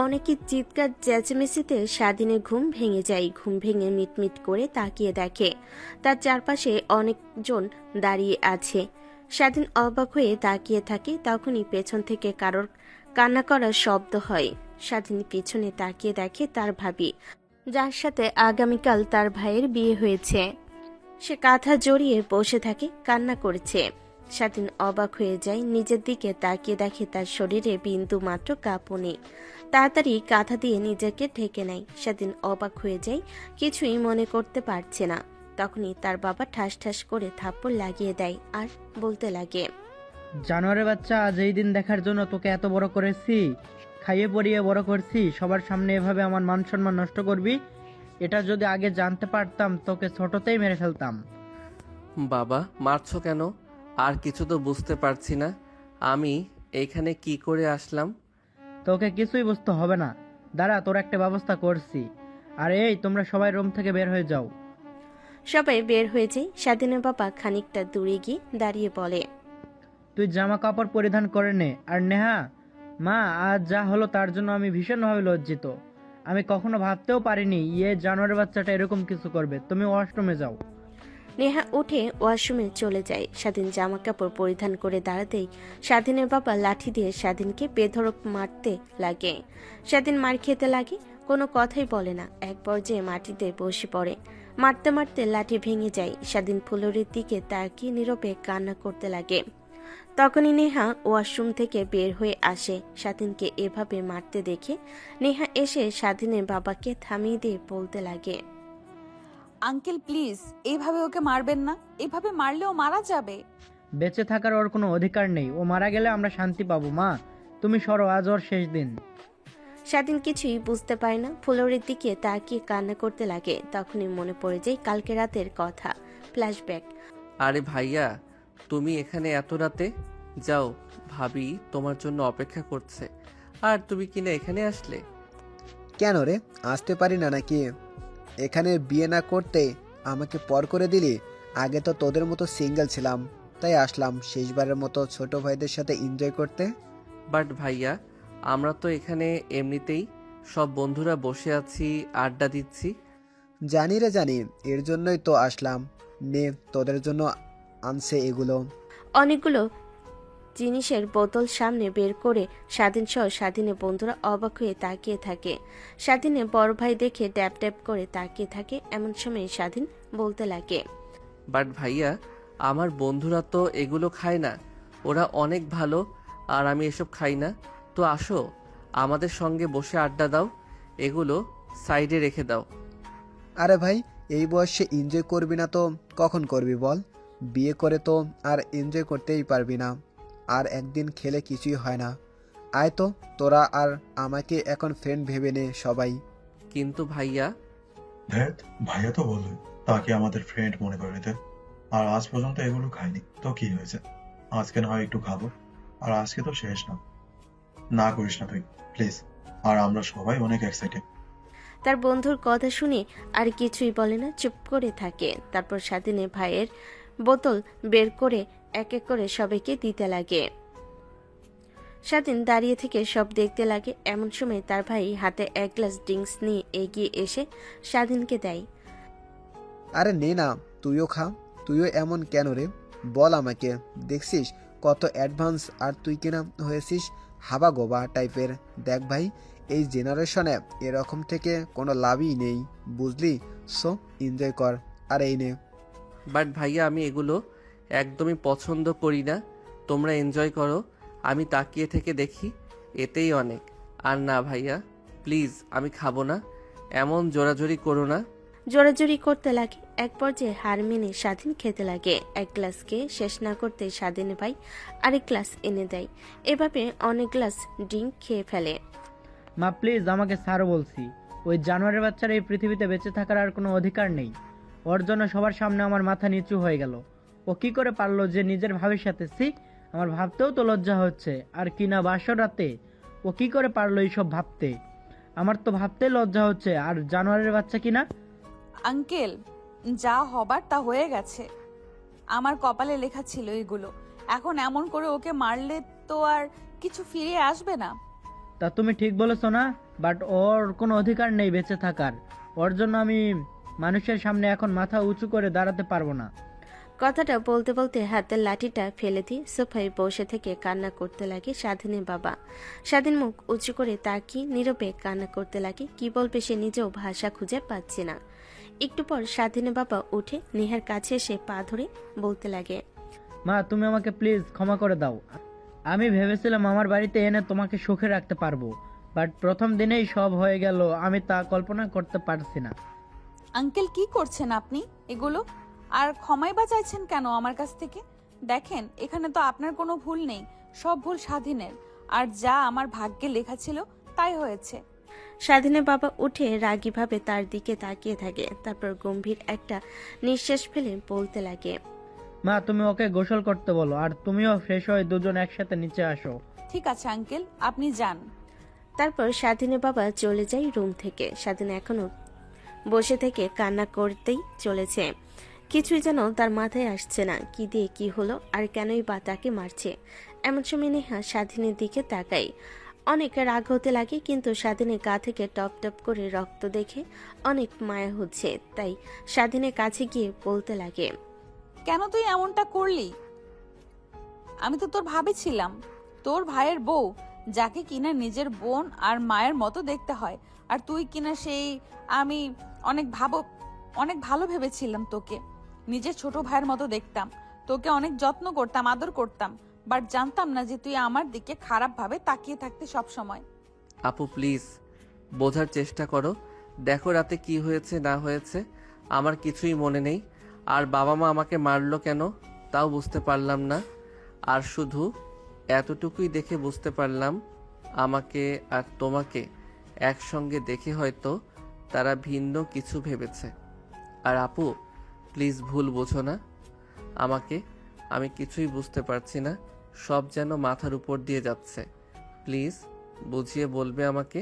অনেকের চিৎকার চেঁচামেচিতে স্বাধীনের ঘুম ভেঙে যায়। ঘুম ভেঙে মিটমিট করে তাকিয়ে দেখে তার চারপাশে অনেকজন দাঁড়িয়ে আছে। স্বাধীন অবাক হয়ে তাকিয়ে থাকে। তখনই পেছন থেকে কারোর কান্না করার শব্দ হয়। স্বাধীন পিছনে তাকিয়ে দেখে তার ভাবি, যার সাথে আগামীকাল তার ভাইয়ের বিয়ে হয়েছে। সে কাঁথা জড়িয়ে বসে থাকে, কান্না করেছে। স্বাধীন অবাক হয়ে যায়, নিজের দিকে তাকিয়ে দেখে তার শরীরে বিন্দু মাত্র কাঁপও নেই। তাড়াতাড়ি কাঁথা দিয়ে নিজেকে ঢেকে নেয়। স্বাধীন অবাক হয়ে যায়, কিছুই মনে করতে পারছে না। তখনই তার বাবা ঠাস ঠাস করে থাপ্পড় লাগিয়ে দেয় আর বলতে লাগে, জানোয়ারের বাচ্চা, আজ এই দিন দেখার জন্য তোকে এত বড় করেছি, খাইয়ে পরিয়ে বড় করছি, সবার সামনে এভাবে আমার মান সম্মান নষ্ট করবি? এটা যদি আগে জানতে পারতাম তোকে ছোটতেই মেরে ফেলতাম। বাবা, মারছো কেন? আর কিছু তো বুঝতে পারছি না। আমি এইখানে কি করে আসলাম? তোকে কিছুই বুঝতে হবে না, দাঁড়া, তোর একটা ব্যবস্থা করছি। আর এই, তোমরা সবাই রুম থেকে বের হয়ে যাও। সবাই বের হয়ে যায়। স্বাধীনের বাবা খানিকটা দূরে গিয়ে দাঁড়িয়ে বলে, তুই জামা কাপড় পরিধান করে নে। আর নেহা, মা, আজ যা হলো তার জন্য আমি ভীষণভাবে লজ্জিত। আমি কখনো ভাবতেও পারিনি জানোয়ারের বাচ্চাটা এরকম কিছু করবে। তুমি ওয়াশরুমে যাও। নেহা উঠে ওয়াশরুমে চলে যায়। স্বাধীন জামা কাপড় পরিধান করে দাঁড়াতেই স্বাধীনের বাবা লাঠি দিয়ে স্বাধীনকে বেধড়ক মারতে লাগে। স্বাধীন মার খেতে লাগে, কোনো কথাই বলে না। এক পর্যায়ে মাটিতে বসে পড়ে। মারতে মারতে লাঠি ভেঙে যায়। স্বাধীন ফুলরির দিকে তাকিয়ে নীরবে কান্না করতে লাগে। তখনই নেহা ওয়াশরুম থেকে বের হয়ে আসে। স্বাধীনকে এভাবে মারতে দেখে নেহা এসে স্বাধীনের বাবাকে থামিয়ে দিয়ে বলতে লাগে, আঙ্কেল প্লিজ এইভাবে ওকে মারবেন না, এভাবে মারলেও মারা যাবে। বেঁচে থাকার ওর কোনো অধিকার নেই। ও মারা গেলে আমরা শান্তি পাবো। মা, তুমি সরো, আজ ওর শেষ দিন। স্বাধীন কিছুই বুঝতে পারে না, ফুলরির দিকে তাকিয়ে কান্না করতে লাগে। তখনই মনে পড়ে যায় কালকে রাতের কথা। ফ্ল্যাশব্যাক। আরে ভাইয়া, তুমি এখানে এত রাতে? যাও, ভাবি তোমার জন্য অপেক্ষা করছে। আর তুমি কিনা এখানে আসলে? কেন রে, আসতে পারি না নাকি? এখানে বিয়ে না করতে আমাকে পর করে দিলি। আগে তো তোদের মতো সিঙ্গেল ছিলাম, তাই আসলাম শেষবারের মতো ছোট ভাইদের সাথে এনজয় করতে। বাট ভাইয়া, আমরা তো এখানে এমনিতেই সব বন্ধুরা বসে আছি, আড্ডা দিচ্ছি। জানি রে জানি, এর জন্যই তো আসলাম। নে, তোদের জন্য আনছে এগুলো। অনেকগুলো জিনিসের বোতল সামনে বের করে স্বাধীন সহ স্বাধীনের বন্ধুরা অবাক হয়ে তাকিয়ে থাকে। স্বাধীনের বড় ভাই দেখে ড্যাপ ড্যাপ করে তাকিয়ে থাকে। এমন সময় স্বাধীন বলতে লাগে, বাট ভাইয়া, আমার বন্ধুরা তো এগুলো খায় না, ওরা অনেক ভালো, আর আমি এসব খাই না। তো আসো, আমাদের সঙ্গে বসে আড্ডা দাও, এগুলো সাইডে রেখে দাও। আরে ভাই, এই বয়সে এনজয় করবি না তো কখন করবি বল? বিয়ে করে তো আর এনজয় করতেই পারবি না। আর একদিন খেলে কিছুই হয় না। আয় তো, তোরা আর আমাকে এখন ফ্রেন্ড ভেবে নে সবাই। কিন্তু ভাইয়া। ধ্যাত, ভাইয়া তো বললো তাকে আমাদের ফ্রেন্ড মনে করে নিতে। আর আজ পর্যন্ত এগুলো খাইনি, তো কি হয়েছে? আজকে না হয় একটু খাবো। আর আজকে তো শেষ না। না করিস না তুই, প্লিজ। আর আমরা সবাই অনেক এক্সাইটেড। তার বন্ধুর কথা শুনে আর কিছুই বলে না, চুপ করে থাকে। তারপর স্বাধীনের ভাইয়ের বোতল বের করে এক এক করে সবাইকে দিতে লাগে। স্বাধীন দাঁড়িয়ে থেকে সব দেখতে লাগে। এমন সময় তার ভাই হাতে এক গ্লাস ড্রিঙ্কস নিয়ে এগিয়ে এসে স্বাধীনকে দেয়। আরে নে না, তুইও খা। তুইও এমন কেন রে বল আমাকে? দেখছিস কত অ্যাডভান্স, আর তুই কিনা হয়েছিস হাবা গোবা টাইপের। দেখ ভাই, এই জেনারেশনে এরকম থেকে কোনো লাভই নেই, বুঝলি? সো এনজয় কর। আর এই নে। বাট ভাইয়া, আমি এগুলো একদমই পছন্দ করি না। তোমরা এনজয় করো, আমি তাকিয়ে থেকে দেখি, এতেই অনেক। আর না ভাইয়া, প্লিজ, আমি খাবো না। এমন জোরাজোরি করো না। জোরাজুরি করতে লাগে। এক পর্যায়ে হার মেনে স্বাধীন খেতে লাগে। এক গ্লাস খেয়ে শেষ না করতে স্বাধীন ভাই আরেক গ্লাস এনে দেয়। এভাবে অনেক গ্লাস ড্রিঙ্ক খেয়ে ফেলে। মা প্লিজ, আমাকে ছাড়ো বলছি। ওই জানোয়ারের বাচ্চার এই পৃথিবীতে বেঁচে থাকার আর কোনো অধিকার নেই। ওর জন্য সবার সামনে আমার মাথা নিচু হয়ে গেল। ও কি করে পারলো যে নিজের ভাবির সাথে, আমার ভাবতেও তো লজ্জা হচ্ছে। আর কিনা বাসর রাতে ও কি করে পারলো এইসব ভাবতে? আমার তো ভাবতে লজ্জা হচ্ছে। আর জানোয়ারের বাচ্চা কিনা। আঙ্কেল, যা হবার তা হয়ে গেছে। আমার কপালে লেখা ছিল এগুলো। এখন এমন করে ওকে মারলে তো আর কিছু ফিরে আসবে না। তা তুমি ঠিক বলেছো না, বাট ওর কোনো অধিকার নেই বেঁচে থাকার। ওর জন্য আমি মানুষের সামনে এখন মাথা উঁচু করে দাঁড়াতে পারবো না। কথাটা বলতে বলতে হাতের লাঠিটা ফেলে দিয়ে সোফায় বসে থেকে কান্না করতে লাগে স্বাধীনের বাবা। স্বাধীন মুখ উঁচু করে তাকিয়ে নীরবে কান্না করতে লাগে। কি বলবে সে নিজেও ভাষা খুঁজে পাচ্ছে না। একটু পর স্বাধীনের বাবা উঠে নেহার কাছে এসে পা ধরে বলতে লাগে, মা, তুমি আমাকে প্লিজ ক্ষমা করে দাও। আমি ভেবেছিলাম আমার বাড়িতে এনে তোমাকে সুখে রাখতে পারবো, বাট প্রথম দিনেই সব হয়ে গেল। আমি তা কল্পনা করতে পারছি না। আঙ্কেল কি করছেন আপনি এগুলো? আর ক্ষমাই বা চাইছেন কেন আমার কাছ থেকে? দেখেন, এখানে তো আপনার কোনো ভুল নেই, সব ভুল স্বাধীনের। আর যা আমার ভাগ্যে লেখা ছিল তাই হয়েছে। স্বাধীনের বাবা উঠে রাগীভাবে তার দিকে তাকিয়ে থাকে। তারপর গম্ভীর একটা নিঃশ্বাস ফেলে বলতে লাগে, মা, তুমি ওকে গোসল করতে বলো, আর তুমিও ফ্রেশ হয়ে দুজন একসাথে নিচে আসো। ঠিক আছে আঙ্কেল, আপনি যান। তারপর স্বাধীনের বাবা চলে যায় রুম থেকে। স্বাধীন এখনো বসে থেকে কান্না করতেই চলেছে। কিছুই যেন তার মাথায় আসছে না। কি দিয়ে কি হলো, আর কেনই বা তাকে মারছে। এমন সময় নেহা স্বাধীনের দিকে তাকায়। অনেক রাগ হতে লাগে, কিন্তু স্বাধীনের গা থেকে টপ টপ করে রক্ত দেখে অনেক মায়া হচ্ছে। তাই স্বাধীনের কাছে গিয়ে বলতে লাগে, কেন তুই এমনটা করলি? আমি তো তোর ভাবি ছিলাম, তোর ভাইয়ের বউ, যাকে কিনা নিজের বোন আর মায়ের মতো দেখতে হয়। আর তুই কিনা সেই, আমি অনেক ভালো ভেবেছিলাম তোকে। নিজের ছোট ভাইয়ের মতো দেখতাম তোকে, অনেক যত্ন করতাম, আদর করতাম। বাট জানতাম না যে তুই আমার দিকে খারাপ ভাবে তাকিয়ে থাকতে সব সময়। আপু প্লিজ বোঝার চেষ্টা করো। দেখো রাতে কি হয়েছে না হয়েছে আমার কিছুই মনে নেই। আর বাবা মা আমাকে মারলো কেন তাও বুঝতে পারলাম না। আর শুধু এতটুকুই দেখে বুঝতে পারলাম আমাকে আর তোমাকে একসঙ্গে দেখে হয়তো তারা ভিন্ন কিছু ভেবেছে। আর আপু প্লিজ ভুল বোঝো না আমাকে, আমি কিছুই বুঝতে পারছি না। সব যেন মাথার উপর দিয়ে যাচ্ছে। প্লিজ বুঝিয়ে বলবে আমাকে।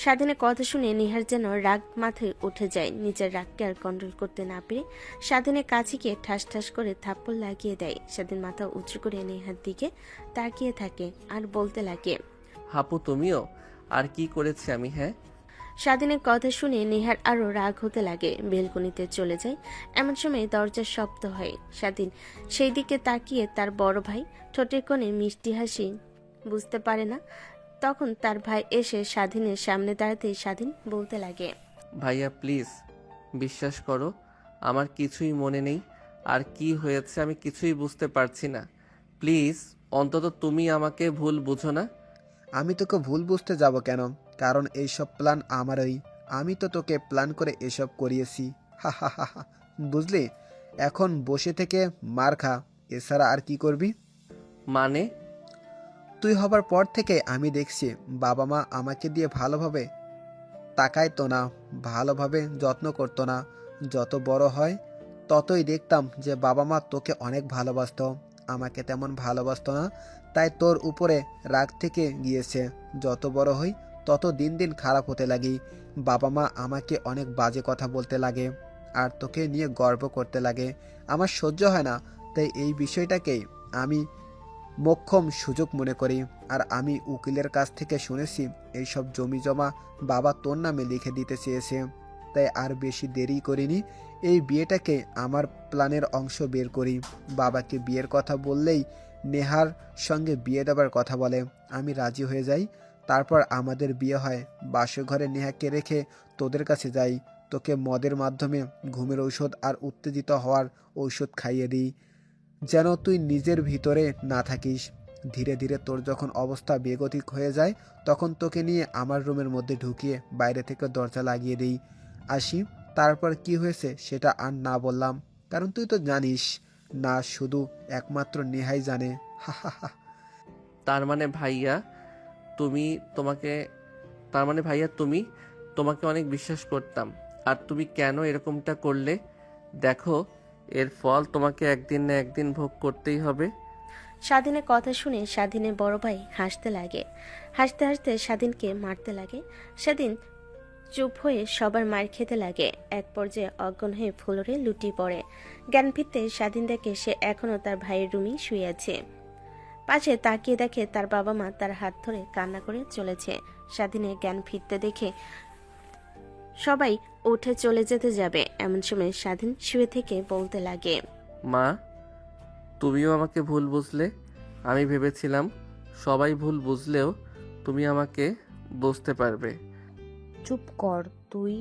স্বাধীনের কথা শুনে নিহার যেন রাগ মাথায় উঠে যায়। নিজের রাগকে আর কন্ট্রোল করতে না পেরে স্বাধীনের কাছে গিয়ে ঠাস ঠাস করে থাপ্পড় লাগিয়ে দেয়। স্বাধীন মাথা উঁচু করে নেহার দিকে তাকিয়ে থাকে আর বলতে লাগে, হাপু তুমিও? আর কি করেছি আমি? হ্যাঁ, স্বাধীনের কথা শুনে নেহার আরো রাগ হতে লাগে। বেলকনিতে চলে যায়। এমন সময় দরজার শব্দ হয়। স্বাধীন সেই দিকে তাকিয়ে তার বড় ভাই ঠোঁটের কোণে মিষ্টি হাসি বুঝতে পারে না। তখন তার ভাই এসে স্বাধীনের সামনে দাঁড়াতেই স্বাধীন বলতে লাগে, ভাইয়া প্লিজ বিশ্বাস করো আমার কিছুই মনে নেই। আর কি হয়েছে আমি কিছুই বুঝতে পারছি না। প্লিজ অন্তত তুমি আমাকে ভুল বুঝো না। আমি তোকে ভুল বুঝতে যাব কেন? কারণ এইসব প্ল্যান আমারই। আমি তো তোকে প্ল্যান করে এসব করিয়েছি। হা হা হা হা। বুঝলি? এখন বসে থেকে মার খা, এছাড়া আর কি করবি? মানে? তুই হবার পর থেকে আমি দেখছি বাবা মা আমাকে দিয়ে ভালোভাবে তাকাইতো না, ভালোভাবে যত্ন করতো না। যত বড় হয় ততই দেখতাম যে বাবা মা তোকে অনেক ভালোবাসতো, আমাকে তেমন ভালোবাসতো না। তাই তোর উপরে রাগ থেকে গিয়েছে। যত বড় হই তত দিন দিন খারাপ হতে লাগি। বাবা মা আমাকে অনেক বাজে কথা বলতে লাগে, আর তোকে নিয়ে গর্ব করতে লাগে। আমার সহ্য হয় না। তাই এই বিষয়টাকেই আমি মোক্ষম সুযোগ মনে করি। আর আমি উকিলের কাছ থেকে শুনেছি এইসব জমি জমা বাবা তোর নামে লিখে দিতে চেয়েছে। তাই আর বেশি দেরি করিনি, এই বিয়েটাকে আমার প্ল্যানের অংশ বের করি। বাবাকে বিয়ের কথা বললেই নেহার সঙ্গে বিয়ে দেবার কথা বলে। আমি রাজি হয়ে যাই। তারপর আমাদের বিয়ে হয়। বাসঘরে নেহাকে রেখে তোদের কাছে যাই। তোকে মদের মাধ্যমে ঘুমের ঔষধ আর উত্তেজিত হওয়ার ঔষধ খাইয়ে দিই, যেন তুই নিজের ভিতরে না থাকিস। ধীরে ধীরে তোর যখন অবস্থা বেগতিক হয়ে যায় তখন তোকে নিয়ে আমার রুমের মধ্যে ঢুকিয়ে বাইরে থেকে দরজা লাগিয়ে দিই। আসি, তারপর কি হয়েছে সেটা আর না বললাম, কারণ তুই তো জানিস না, শুধু একমাত্র নেহাই জানে। হা হা হা। তার মানে ভাইয়া তুমি তোমাকে তার মানে ভাইয়া তুমি তোমাকে অনেক বিশ্বাস করতাম। আর তুমি কেন এরকমটা করলে? দেখো এর ফল তোমাকে একদিন না একদিন ভোগ করতেই হবে। স্বাধীনের কথা শুনে স্বাধীনের বড় ভাই হাসতে লাগে। হাসতে হাসতে স্বাধীনকে মারতে লাগে। স্বাধীন চুপ হয়ে সবার মার খেতে লাগে। এক পর্যায়ে অজ্ঞান হয়ে ফ্লোরে লুটিয়ে পড়ে। জ্ঞান ফিরতে স্বাধীন দেখে সে এখনও তার ভাইয়ের রুমেই শুয়ে আছে। পাশে তাকিয়ে দেখে তার বাবা মা তার হাত ধরে কান্না করে চলেছে। স্বাধীনের জ্ঞান ফিরতে দেখে সবাই উঠে চলে যেতে যাবে, এমন সময় স্বাধীন শুয়ে থেকে বলতে লাগে, মা, তুমিও আমাকে ভুল বুঝলে। আমি ভেবেছিলাম সবাই ভুল বুঝলেও তুমি আমাকে বুঝতে পারবে। চুপ কর তুই,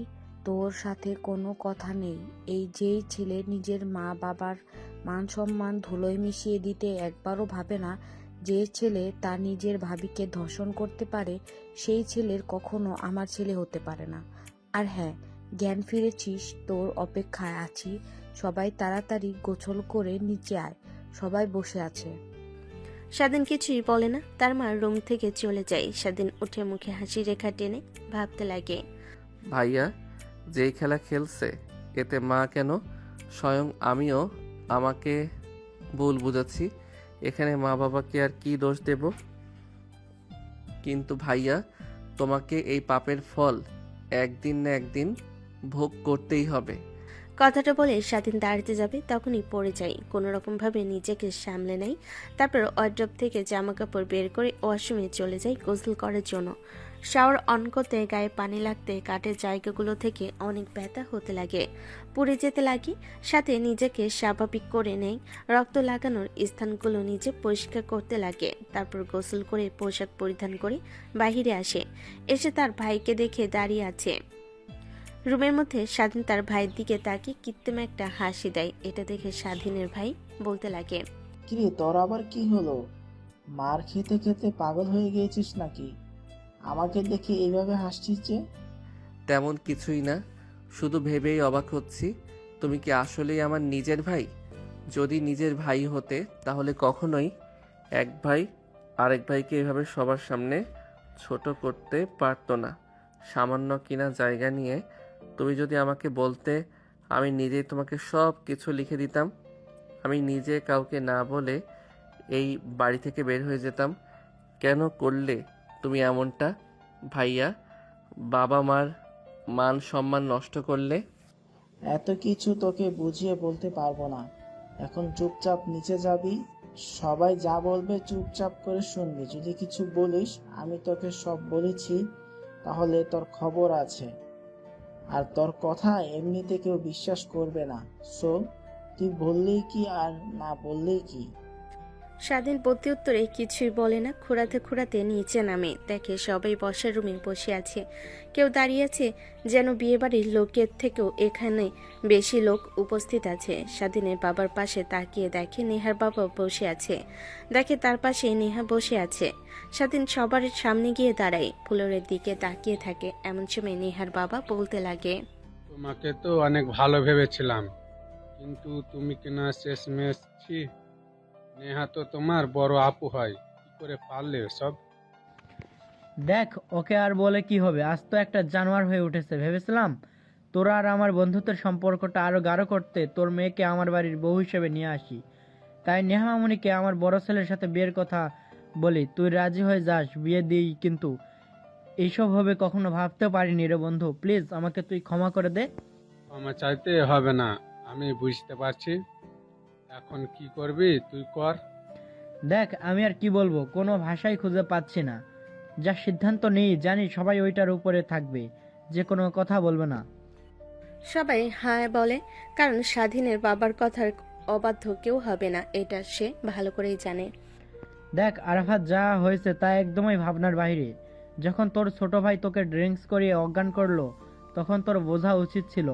তোর সাথে কোনো কথা নেই। এই যেই ছেলে নিজের মা বাবার মান সম্মান ধুলোয় মিশিয়ে দিতে একবারও ভাবে না, যে ছেলে তার নিজের ভাবিকে ধর্ষণ করতে পারে, সেই ছেলের কখনো আমার ছেলে হতে পারে না। আর হ্যাঁ, জ্ঞান ফিরেছিস, তোর অপেক্ষায় আছি। সবাই তাড়াতাড়ি গোছল করে নিচে আয়, সবাই বসে আছে। স্বাধীন কিছুই বলে না। তার মা রুম থেকে চলে যায়। স্বাধীন উঠে মুখে হাসি রেখা টেনে ভাবতে লাগে, ভাইয়া যেই খেলা খেলছে এতে মা কেন, স্বয়ং আমিও আমাকে ভুল বুঝাচ্ছি। এখানে মা বাবাকে আর কি দোষ দেব? কিন্তু ভাইয়া, তোমাকে এই পাপের ফল একদিন না একদিন ভোগ করতেই হবে। কথাটা বলে স্বাধীন দাঁড়াতে যাবে, তখনই পড়ে যায়। কোনো রকম ভাবে নিজেকে সামলে নেয়। তারপর ওয়ার্ড্রপ থেকে জামা কাপড় বের করে ওয়াশরুমে চলে যায় গোসল করার জন্য। শাওয়ার অন করতে গায়ে পানি লাগতে কাটের জায়গাগুলো থেকে অনেক ব্যথা হতে লাগে, পুড়ে যেতে লাগে। সাথে নিজেকে স্বাভাবিক করে নেয়। রক্ত লাগানোর স্থানগুলো নিজে পরিষ্কার করতে লাগে। তারপর গোসল করে পোশাক পরিধান করে বাহিরে আসে। এসে তার ভাইকে দেখে দাঁড়িয়ে আছে রুমের মধ্যে। স্বাধীন তার ভাইয়ের দিকে তাকিয়ে কৃত্রিম একটা হাসি দেয়। এটা দেখে স্বাধীনের ভাই বলতে লাগে, কিরে তোর আবার কি হলো? মার খেতে খেতে পাগল হয়ে গিয়েছিস নাকি? আমাকে দেখে এইভাবে হাসছিস যে? তেমন কিছুই না, শুধু ভেবেই অবাক হচ্ছি, তুমি কি আসলেই আমার নিজের ভাই? যদি নিজের ভাই হতে তাহলে কখনোই এক ভাই আরেক ভাইকে এভাবে সবার সামনে ছোট করতে পারতো না। সামান্য কিনা জায়গা নিয়ে তুমি যদি আমাকে বলতে, আমি নিজেই তোমাকে সব কিছু লিখে দিতাম। আমি নিজে কাউকে না বলে এই বাড়ি থেকে বের হয়ে যেতাম। কেন করলে তুমি এমনটা ভাইয়া? বাবা মার মান সম্মান নষ্ট করলে। এত কিছু তোকে বুঝিয়ে বলতে পারবো না। এখন চুপচাপ নিচে যাবি, সবাই যা বলবে চুপচাপ করে শুনবি। যদি কিছু বলিস, আমি তোকে সব বলেছি, তাহলে তোর খবর আছে। আর তোর কথা এমনিতে কেউ বিশ্বাস করবে না। সো তুই বললেই কি আর না বললেই কি? স্বাধীন প্রত্যুত্তরে কিছুই বলে না। খোঁড়াতে খোঁড়াতে নিচে নামে, দেখে সবাই বসার রুমে বসে আছে। কেউ দাঁড়িয়ে আছে, যেন বিয়েবাড়ির লোকের থেকেও এখানে বেশি লোক উপস্থিত আছে। স্বাধীনের বাবার পাশে তাকিয়ে দেখে নেহার বাবা বসে আছে। দেখে তার পাশে নেহা বসে আছে। স্বাধীন সবার সামনে গিয়ে দাঁড়ায়, ফ্লোরের দিকে তাকিয়ে থাকে। এমন সময় নেহার বাবা বলতে লাগে, তোমাকে তো অনেক ভালো ভেবেছিলাম, কিন্তু তুমি কিনা শেষমেশ ছি। নেহা তো তোমার বড় আপু হয়, কি করে পারলে সব? দেখ, ওকে আর বলে কি হবে, আজ তো একটা জানোয়ার হয়ে উঠেছে। ভেবেছিলাম তোরা আর আমার বন্ধুত্বের সম্পর্কটা আরো গাঢ় করতে তোর মেয়েকে আমার বাড়ির বউ হিসেবে নিয়ে আসি। তাই নেহা মামুনিকে আমার বড় ছেলের সাথে বিয়ের কথা বলি, তুই রাজি হয়ে যাস, বিয়ে দিই। কিন্তু এইসব হবে কখনো ভাবতেও পারিনি রে বন্ধু। প্লিজ আমাকে তুই ক্ষমা করে দে। আমার চাইতে হবে না, আমি বুঝতে পারছি। এখন কি করবি তুই কর। দেখ, আমি আর কি বলবো, কোনো ভাষাই খুঁজে পাচ্ছি না। যা সিদ্ধান্ত নেই জানি সবাই ওইটার উপরে থাকবে, যে কোনো কথা বলবে না। সবাই হ্যাঁ বলে, কারণ স্বাধীনের বাবার কথার অবাধ্য কেউ হবে না, এটা সে ভালো করেই জানে। দেখ আরাফাত, যা হয়েছে তা একদমই ভাবনার বাইরে। যখন তোর ছোট ভাই তোকে ড্রিঙ্কস করিয়ে অজ্ঞান করলো, তখন তোর বোঝা উচিত ছিল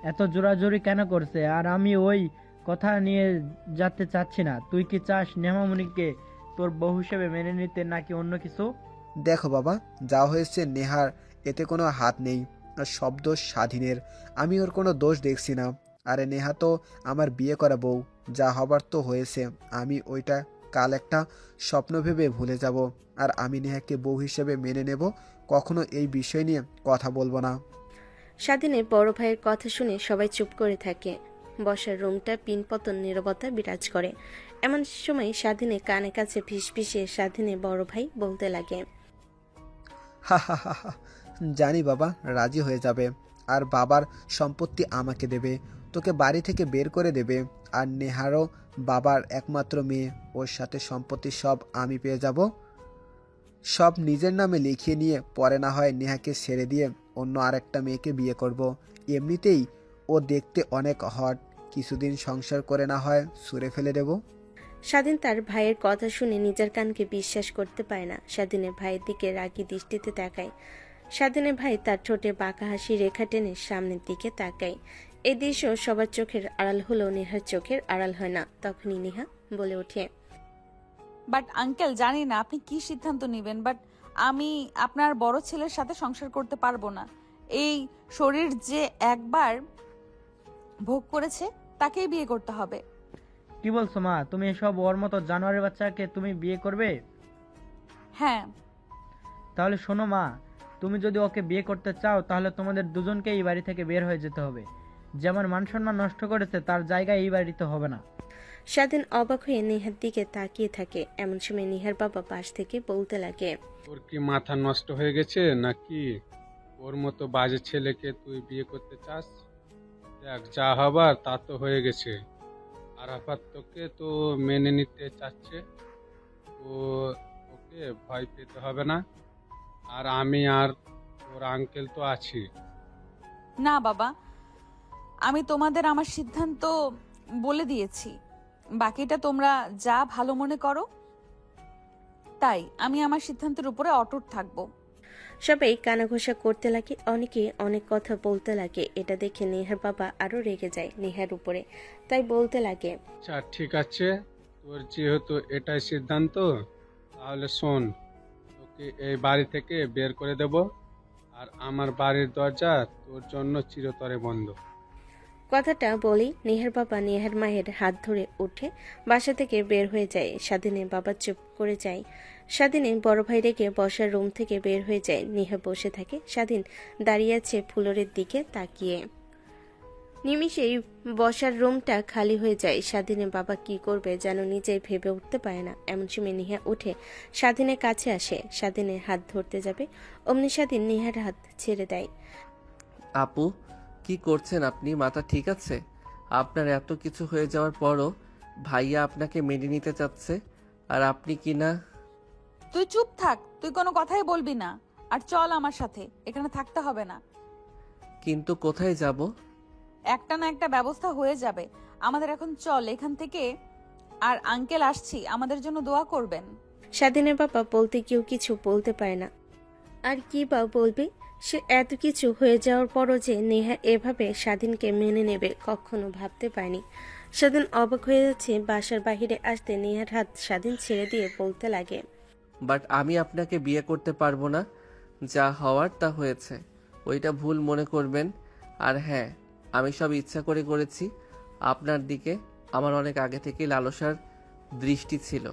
এত জোরাজোরি কেন করছে। আর আমি ওই কথা নিয়ে যেতে চাচ্ছি না। তুই কি চাস নেহামণিকে তোর বউ হিসেবে মেনে নিতে, নাকি অন্য কিছু? দেখো বাবা, যা হয়েছে নেহার, এতে কোনো হাত নেই। আর সব দোষ স্বাধীনের। আমি ওর কোনো দোষ দেখছি না। আরে নেহা তো আমার বিয়ে করা বউ, যা হবার তো হয়েছে। আমি ওইটা কাল একটা স্বপ্ন ভেবে ভুলে যাব। আর আমি নেহাকে বউ হিসেবে মেনে নেব, কখনো এই বিষয় নিয়ে কথা বলবো না। স্বাধীনের বড় ভাইয়ের কথা শুনে সবাই চুপ করে থাকে। বসার রুমটা পিনপতন নীরবতা বিরাজ করে। এমন সময় স্বাধীনের কানে কাছে ফিসফিসে স্বাধীনের বড় ভাই বলতে লাগে, হা হা হা হা, জানি বাবা রাজি হয়ে যাবে, আর বাবার সম্পত্তি আমাকে দেবে। তোকে বাড়ি থেকে বের করে দেবে। আর নেহারও বাবার একমাত্র মেয়ে, ওর সাথে সম্পত্তি সব আমি পেয়ে যাব। সব নিজের নামে লিখিয়ে নিয়ে পরে না হয় নেহাকে ছেড়ে দিয়ে অন্য আরেকটা মেয়েকে বিয়ে করব। এমনিতেই ও দেখতে অনেক হট, কিছুদিন সংসার করে না হয় সুরে ফেলে দেব। স্বাধীন তার ভাইয়ের কথা শুনে নিজের কানকে বিশ্বাস করতে পারে না। স্বাধীনের ভাইয়ের দিকে রাগী দৃষ্টিতে তাকায়। স্বাধীনের ভাই তার ঠোঁটে বাঁকা হাসি রেখা টেনে সামনের দিকে তাকায়। এই দৃশ্য সবার চোখের আড়াল হলেও নেহার চোখের আড়াল হয় না। তখনই নেহা বলে ওঠে, বাট আঙ্কেল, জানি না আপনি কি সিদ্ধান্ত নেবেন, বাট আমি আপনার বড় ছেলের সাথে সংসার করতে পারবো না। এই শরীর যে একবার ভোগ করেছে তাকেই বিয়ে করতে হবে। কি বলছো মা? তুমি এসব ওর মতো জানোয়ারের বাচ্চাকে তুমি বিয়ে করবে? হ্যাঁ। তাহলে শোনো মা, তুমি যদি ওকে বিয়ে করতে চাও তাহলে তোমাদের দুজনকে এই বাড়ি থেকে বের হয়ে যেতে হবে। যেমন মান সম্মান নষ্ট করেছে তার জায়গায় এই বাড়িতে হবে না। স্বাধীন অবাক হয়ে নেহার দিকে তাকিয়ে থাকে। এমন সময় নেহার বাবা পাশ থেকে বলতে লাগে, ওর কি মাথা নষ্ট হয়ে গেছে নাকি? ওর মতো বাজে ছেলেকে তুই বিয়ে করতে চাস? দেখ, যা হবার তা তো হয়ে গেছে। আরাফাত তোকে তো মেনে নিতে চাচ্ছে, তো ওকে ভয় পেতে হবে না। আর আমি আর ওর আঙ্কেল তো আছি। না বাবা, আমি তোমাদের আমার সিদ্ধান্ত বলে দিয়েছি, বাকিটা তোমরা যা ভালো মনে করো। তাই আমি আমার সিদ্ধান্তের উপরে অটুট থাকবো। সবাই কানাঘোষা করতে লাগে, অনেকে অনেক কথা বলতে লাগে। এটা দেখে নেহার বাবা আরো রেগে যায় নেহার উপরে, তাই বলতে লাগে, আচ্ছা ঠিক আছে, তোর যেহেতু এটাই সিদ্ধান্ত, তাহলে শোন, তোকে এই বাড়ি থেকে বের করে দেব। আর আমার বাড়ির দরজা তোর জন্য চিরতরে বন্ধ। কথাটা বলি নেহার বাবা নেহার মায়ের হাত ধরে উঠে বাসা থেকে বের হয়ে যায়। স্বাধীনের বাবা চুপ করে যায়। স্বাধীনের বড় ভাই রেগে বসার রুম থেকে বের হয়ে যায়। নেহা বসে থাকে। স্বাধীন দাঁড়িয়ে আছে ফ্লোরের দিকে তাকিয়ে। নিমিষেই বসার রুমটা খালি হয়ে যায়। স্বাধীনের বাবা কি করবে যেন নিজেই ভেবে উঠতে পারে না। এমন সময় নেহা উঠে স্বাধীনের কাছে আসে। স্বাধীনের হাত ধরতে যাবে, অমনি স্বাধীন নেহার হাত ছেড়ে দেয়। আপু, কি করছেন আপনি? মাথা ঠিক আছে? আপনার এত কিছু হয়ে যাওয়ার পরও ভাইয়া আপনাকে মেনে নিতে চাচ্ছে, আর আপনি কি না? তুই চুপ থাক, তুই কোনো কথাই বলবি না। আর চল আমার সাথে, এখানে থাকতে হবে না। কিন্তু কোথায় যাব? একটা না একটা ব্যবস্থা হয়ে যাবে। আমাদের এখন চল এখান থেকে। আর আঙ্কেল আসছি, আমাদের জন্য দোয়া করবেন। স্বাধীনের বাবা বলতে কেউ কিছু বলতে পারে না। আর কি বা বলবে? সে এত কিছু হয়ে যাওয়ার পরও যে নেহা এভাবে স্বাধীনকে মেনে নেবে কখনো ভাবতে পারেনি। স্বাধীন অবাক হয়ে যাচ্ছে। বাসার বাহিরে আসতে নেহার হাত স্বাধীন ছেড়ে দিয়ে বলতে লাগে, বাট আমি আপনাকে বিয়ে করতে পারবো না। যা হওয়ার তা হয়েছে, ওইটা ভুল মনে করবেন। আর হ্যাঁ, আমি সব ইচ্ছা করে করেছি। আপনার দিকে আমার অনেক আগে থেকেই লালসার দৃষ্টি ছিল,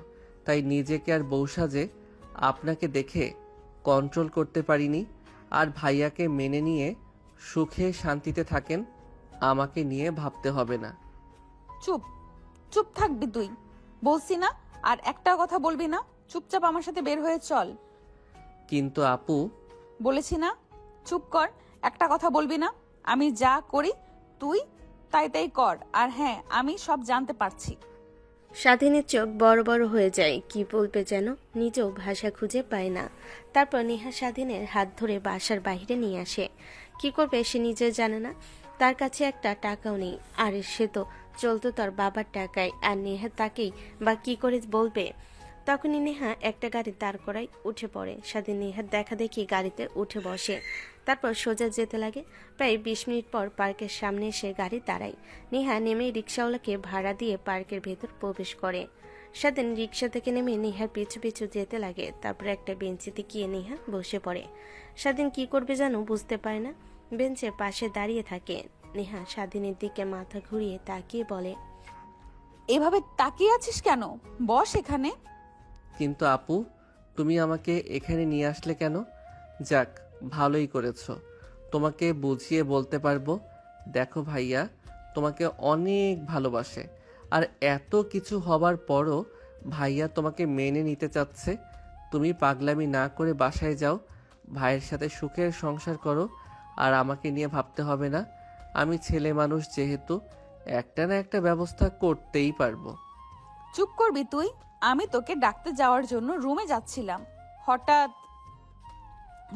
তাই নিজেকে আর বউ সাজে আপনাকে দেখে কন্ট্রোল করতে পারিনি। আর ভাইয়াকে মেনে নিয়ে সুখে শান্তিতে থাকেন, আমাকে নিয়ে ভাবতে হবে না। চুপ চুপ থাকবি তুই, বলছি না? আর একটা কথা বলবি না। চুপচাপ আমার সাথে বের হয়ে চল। কিন্তু আপু, বলেছি না, চুপ কর, একটা কথা বলবি না। আমি যা করি তুই তাই তাই কর। আর হ্যাঁ, আমি সব জানতে পারছি। স্বাধীনের চোখ বড় বড় হয়ে যায়। কি বলবে যেন নিজেও ভাষা খুঁজে পায় না। তারপর নেহা স্বাধীনের হাত ধরে বাসার বাইরে নিয়ে আসে। কি করবে সে নিজে জানে না। তার কাছে একটা টাকাও নেই। আর সে তো চলতো তার বাবার টাকায়। আর নেহা তাকেই বা কি করে বলবে। তখনই নেহা একটা গাড়ি দাঁড় করায় উঠে পড়ে। স্বাধীন নেহার দেখা দেখি গাড়িতে উঠে বসে। তারপর সোজা যেতে লাগে। প্রায় 20 মিনিট পর পার্কের সামনে এসে গাড়ি দাঁড়ায়। নেহা নেমে রিক্সাওয়ালাকে ভাড়া দিয়ে পার্কের ভেতর প্রবেশ করে। স্বাধীন রিক্সা থেকে নেমে নেহার পিছু পিছু যেতে লাগে। তারপর একটা বেঞ্চিতে গিয়ে নেহা বসে পড়ে। স্বাধীন কি করবে যেন বুঝতে পারে না। বেঞ্চের পাশে দাঁড়িয়ে থাকে। নেহা স্বাধীনের দিকে মাথা ঘুরিয়ে তাকিয়ে বলে, এভাবে তাকিয়ে আছিস কেন? বস এখানে। কিন্তু আপু, তুমি আমাকে এখানে নিয়ে আসলে কেন? যাক, ভালোই করেছো। তোমাকে বুঝিয়ে বলতে পারবো। দেখো ভাইয়া তোমাকে অনেক ভালোবাসে, আর এত কিছু হবার পরও ভাইয়া তোমাকে মেনে নিতে চাচ্ছে। তুমি পাগলামি না করে বাসায় যাও, ভাইয়ের সাথে সুখের সংসার করো, আর আমাকে নিয়ে ভাবতে হবে না। আমি ছেলে মানুষ যেহেতু একটা না একটা ব্যবস্থা করতেই পারবো। চুপ করবি তুই? আমি তোকে ডাকতে যাওয়ার জন্য রুমে যাচ্ছিলাম, হঠাৎ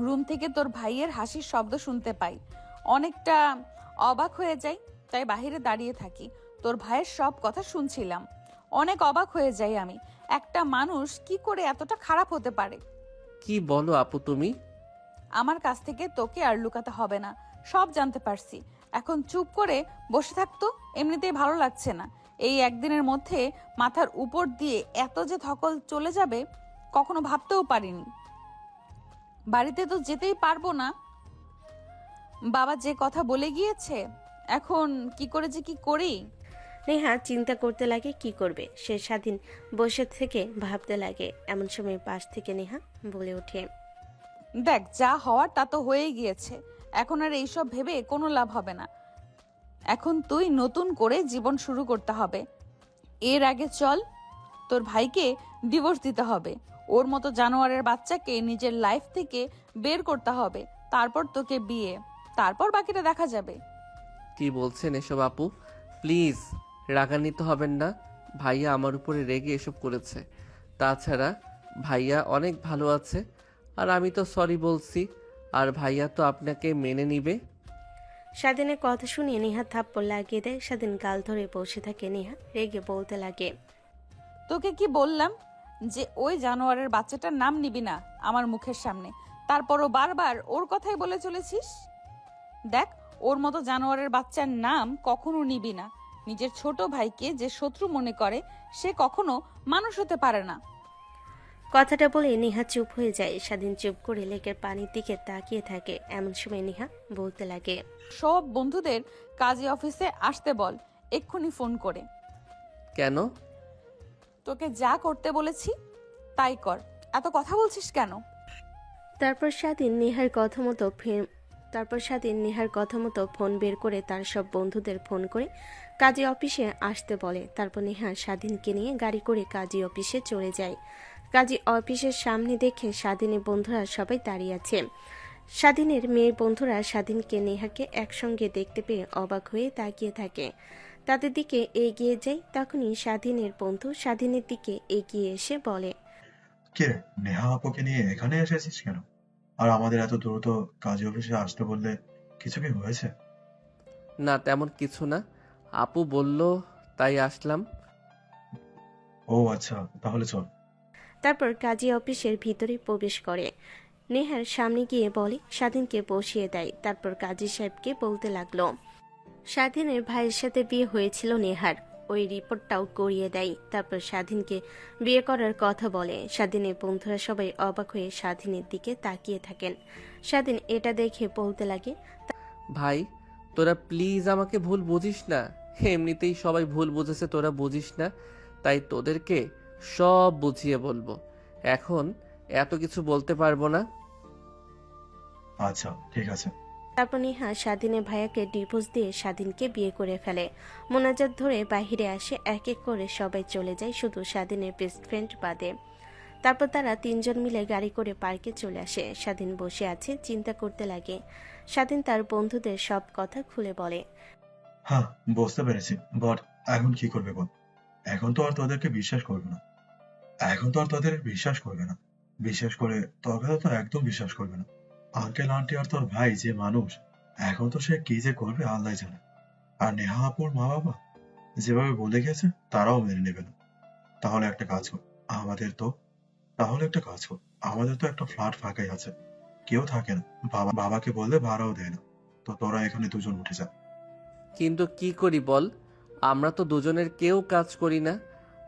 রুম থেকে তোর ভাইয়ের হাসির শব্দ শুনতে পাই। অনেকটা অবাক হয়ে যাই, তাই বাইরে দাঁড়িয়ে থাকি। তোর ভাইয়ের সব কথা শুনছিলাম। অনেক অবাক হয়ে যাই আমি, একটা মানুষ কি করে এতটা খারাপ হতে পারে। কি বলো আপু তুমি? আমার কাছ থেকে তোকে আর লুকাতে হবে না, সব জানতে পারছি। এখন চুপ করে বসে থাকতো, এমনিতেই ভালো লাগছে না। এই একদিনের মধ্যে মাথার উপর দিয়ে এত যে ধকল চলে যাবে কখনো ভাবতেও পারিনি। বাড়িতে তো যেতেই পারবো না, বাবা যে কথা বলে গিয়েছে। এখন কি করে যে কি করি। নেহা চিন্তা করতে লাগে কি করবে। সে স্বাধীন বসে থেকে ভাবতে লাগে। এমন সময় পাশ থেকে নেহা বলে ওঠে, দেখ, যা হওয়ার তা তো হয়েই গিয়েছে, এখন আর এইসব ভেবে কোনো লাভ হবে না। এখন তুই নতুন করে জীবন শুরু করতে হবে। এর আগে চল, তোর ভাইকে ডিভোর্স দিতে হবে। ওর মতো জানোয়ারের বাচ্চাকে নিজের লাইফ থেকে বের করতে হবে। তারপর তোকে বিয়ে, তারপর বাকিটা দেখা যাবে। কি বলছেন এসব আপু? প্লিজ রাগান্বিত হবেন না। ভাইয়া আমার উপরে রেগে এসব করেছে। তাছাড়া ভাইয়া অনেক ভালো আছে, আর আমি তো সরি বলছি, আর ভাইয়া তো আপনাকে মেনে নিবে। স্বাধীনের কথা শুনিয়ে নেহা থাপ্পড় লাগিয়ে দেয়। স্বাধীন গাল ধরে বসে থাকে। নেহা রেগে বলতে লাগে, তোকে কি বললাম যে ওই জানোয়ারের বাচ্চাটার নাম নিবি না আমার মুখের সামনে? তারপরও বারবার ওর কথাই বলে চলেছিস। দেখ, ওর মতো জানোয়ারের বাচ্চার নাম কখনো নিবি না। নিজের ছোট ভাইকে যে শত্রু মনে করে সে কখনো মানুষ হতে পারে না। কথাটা বলে নেহা চুপ হয়ে যায়। স্বাধীন চুপ করে লেকের পানির দিকে তাকিয়ে থাকে। এমন সময় নেহা বলতে লাগে, সব বন্ধুদের কাজী অফিসে আসতে বল, এক্ষুনি ফোন করে। কেন? তোকে যা করতে বলেছি তাই কর, এত কথা বলছিস কেন? তারপর স্বাধীন নেহার কথা মতো ফোন বের করে তার সব বন্ধুদের ফোন করে কাজী অফিসে আসতে বলে। তারপর নেহা স্বাধীনকে নিয়ে গাড়ি করে কাজী অফিসে চলে যায়। কাজী অফিসের সামনে দেখে স্বাধীনের বন্ধুরা সবাই দাঁড়িয়ে আছে। স্বাধীনের মেয়ের বন্ধুরা স্বাধীনকে নেহাকে একসঙ্গে দেখতে পেয়ে অবাক হয়ে তাকিয়ে থাকে। তাদের দিকে এগিয়ে যায়। তখনই স্বাধীনের বন্ধু স্বাধীনের দিকে এগিয়ে এসে বলে, কে রে, নেহা আপুকে নিয়ে এখানে এসেছিস কেন? আর আমাদের এত দ্রুত কাজী অফিসে আসতে বললে কিছু কি হয়েছে? না, তেমন কিছু না। আপু বলল তাই আসলাম। ও আচ্ছা, তাহলে চল। তারপর কাজী অফিসের ভিতরে প্রবেশ করে। নেহার সামনে গিয়ে বলে, স্বাধীনকে বসিয়ে দেয়। তারপর কাজী সাহেবকে বলতে লাগলো, স্বাধীনের ভাইয়ের সাথে বিয়ে হয়েছিল নেহার, ওই রিপোর্টটাও করিয়ে দেয়। তারপর স্বাধীনকে বিয়ে করার কথা বলে। স্বাধীনের বন্ধুরা সবাই অবাক হয়ে স্বাধীনের দিকে তাকিয়ে থাকেন। স্বাধীন এটা দেখে বলতে লাগে, ভাই তোরা প্লিজ আমাকে ভুল বুঝিস না। এমনিতেই সবাই ভুল বুঝেছে, তোরা বুঝিস না, তাই তোদেরকে সব বুঝিয়ে বলবো। এখন এত কিছু বলতে পারবো না। আচ্ছা ঠিক আছে। তারপর নেহা স্বাধীনের ভাইয়াকে ডিভোর্স দিয়ে স্বাধীনকে বিয়ে করে ফেলে। মোনাজাত ধরে বাহিরে আসে। এক এক করে সবাই চলে যায়, শুধু স্বাধীনের বেস্ট ফ্রেন্ড বাদে। তারপর তারা তিনজন মিলে গাড়ি করে পার্কে চলে আসে। স্বাধীন বসে আছে, চিন্তা করতে লাগে। স্বাধীন তার বন্ধুদের সব কথা খুলে বলে। হ্যাঁ, বুঝতে পেরেছি, বাট এখন কি করবে বল? এখন তো আর তোদেরকে বিশ্বাস করবে না। বিশেষ করে তোর কথা তো একদম বিশ্বাস করবে না। আঙ্কেল আন্টি আর তোর ভাই যে মানুষ, এখন তো সে কি যে করবে আল্লাহ জানে। আর নেহা আপুর মা বাবা যেভাবে বলে গেছে তারাও মেনে নেবে না। তাহলে একটা কাজ কর, আমাদের তো একটা ফ্ল্যাট ফাঁকাই আছে, কেউ থাকে না, বাবাকে বললে ভাড়াও দেয় না, তো তোরা এখানে দুজন উঠে যা। কিন্তু কি করি বল, আমরা তো দুজনের কেউ কাজ করি না,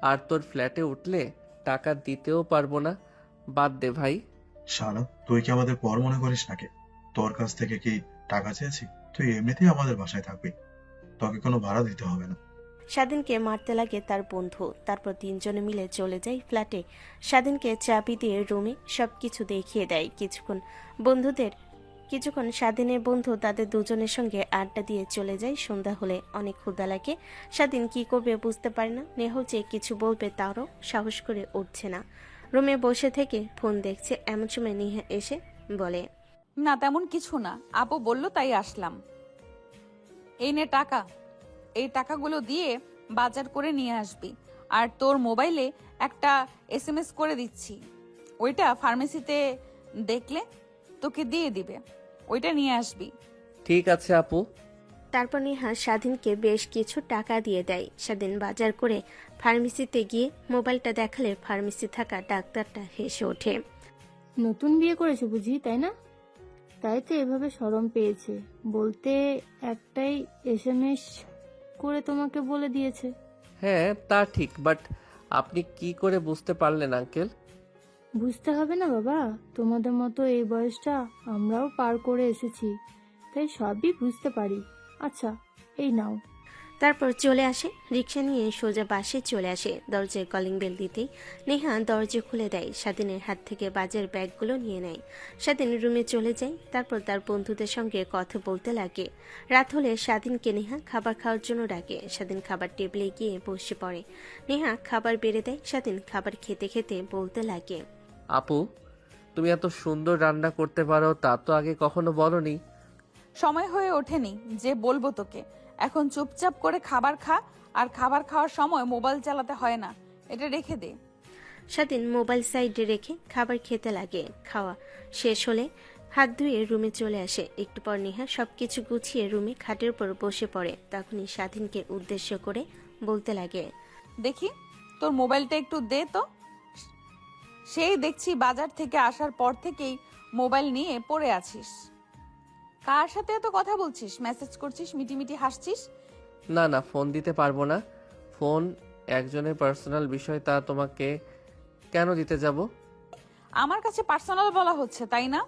আর তোর ফ্ল্যাটে উঠলে টাকা দিতেও পারবো না। বাদ দে ভাই। শালা, তুই কি আমাদের পর মনে করিস নাকি? তোর কাছ থেকে কি টাকা চেয়েছি? তুই এমনিতেই আমাদের বাসায় থাকবি, তোকে কোনো ভাড়া দিতে হবে না। স্বাধীনকে মারতে লাগে তার বন্ধু। তারপর তিনজনে মিলে চলে যায় ফ্ল্যাটে। স্বাধীনকে চাবি দিয়ে রুমে সবকিছু দেখিয়ে দেয়। কিছুক্ষণ স্বাধীনের বন্ধু তাদের দুজনের সঙ্গে আড্ডা দিয়ে চলে যায়। সন্ধ্যা হলে অনেক ক্ষুধা লাগে। স্বাধীন কি করবে বুঝতে পারে না। নেহল যে কিছু বলবে তারও সাহস করে উঠছে না। রুমে বসে থেকে ফোন দেখছে। এমন সময় নেহা এসে বলে, না, তেমন কিছু না, আপু বলল তাই আসলাম। এই নে টাকা, এই টাকাগুলো দিয়ে বাজার করে নিয়ে আসবি। আর তোর মোবাইলে একটা SMS করে দিচ্ছি, ওইটা ফার্মেসিতে দেখলে তোকে দিয়ে দিবে, ওইটা নিয়ে আসবি। ঠিক আছে আপু। তারপর নেহা স্বাধীনকে বেশ কিছু টাকা দিয়ে দেয়। স্বাধীন বাজার করে ফার্মেসিতে গিয়ে মোবাইলটা দেখালে ফার্মেসি থাকা ডাক্তারটা হেসে ওঠে। নতুন বিয়ে করেছো বুঝি, তাই না? তাই তো এভাবে শরম পেয়েছে। বলতে একটাই SMS করে তোমাকে বলে দিয়েছে। হ্যাঁ তা ঠিক, বাট আপনি কি করে বুঝতে পারলেন আঙ্কেল? বুঝতে হবে না বাবা, তোমাদের মতো এই বয়সটা আমরাও পার করে এসেছি, তাই সবই বুঝতে পারি। আচ্ছা, এই নাও। তারপর চলে আসে, রিক্সা নিয়ে সোজা বাসে চলে আসে। দরজায় কলিং বেল দিতেই নেহা দরজা খুলে দেয়। স্বাধীনের হাত থেকে বাজার ব্যাগগুলো নিয়ে নেয়। স্বাধীন রুমে চলে যায়। তারপর তার বন্ধুদের সঙ্গে কথা বলতে লাগে। রাত হলে স্বাধীনকে নেহা খাবার খাওয়ার জন্য ডাকে। স্বাধীন খাবার টেবিলে গিয়ে বসে পড়ে। নেহা খাবার বেড়ে দেয়। স্বাধীন খাবার খেতে খেতে বলতে লাগে, আপু, তুমি এত সুন্দর রান্না করতে পারো তা তো আগে কখনো বলনি। সময় হয়ে ওঠেনি যে বলবো তোকে। এখন চুপচাপ করে খাবার খা, আর খাবার খাওয়ার সময় মোবাইল চালাতে হয় না, এটা রেখে দে। স্বাধীন মোবাইল সাইডে রেখে খাবার খেতে লাগে। খাওয়া শেষ হলে হাত ধুয়ে রুমে চলে আসে। একটু পর নেহা সবকিছু গুছিয়ে রুমে খাটের উপর বসে পড়ে। তখনই স্বাধীনকে উদ্দেশ্য করে বলতে লাগে, দেখি তোর মোবাইলটা একটু দে তো। সেই দেখছি বাজার থেকে আসার পর থেকেই মোবাইল নিয়ে পড়ে আছিস। কার সাথে এত কথা বলছিস, মেসেজ করছিস, মিটিমিটি হাসছিস? না না, ফোন দিতে পারবো না। ফোন একজনের পার্সোনাল বিষয়, তা তোমাকে কেন দিতে যাব? আমার কাছে পার্সোনাল বলা হচ্ছে, তাই না?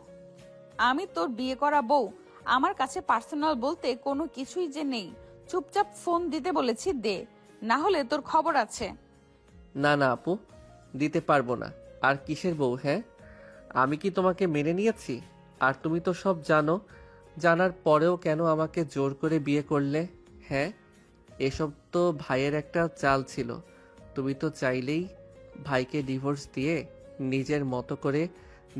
আমি তোর বিয়ে করা বউ, আমার কাছে পার্সোনাল বলতে কোনো কিছুই যে নেই। চুপচাপ ফোন দিতে বলেছি, দে, না হলে তোর খবর আছে। না না আপু, দিতে পারবো না। আর কিসের বউ? হ্যাঁ, আমি কি তোমাকে মেনে নিয়েছি? আর তুমি তো সব জানো, জানার পরেও কেন আমাকে জোর করে বিয়ে করলে? হ্যাঁ, এসব তো ভাইয়ের একটা চাল ছিল। তুমি তো চাইলেই ভাইকে ডিভোর্স দিয়ে নিজের মতো করে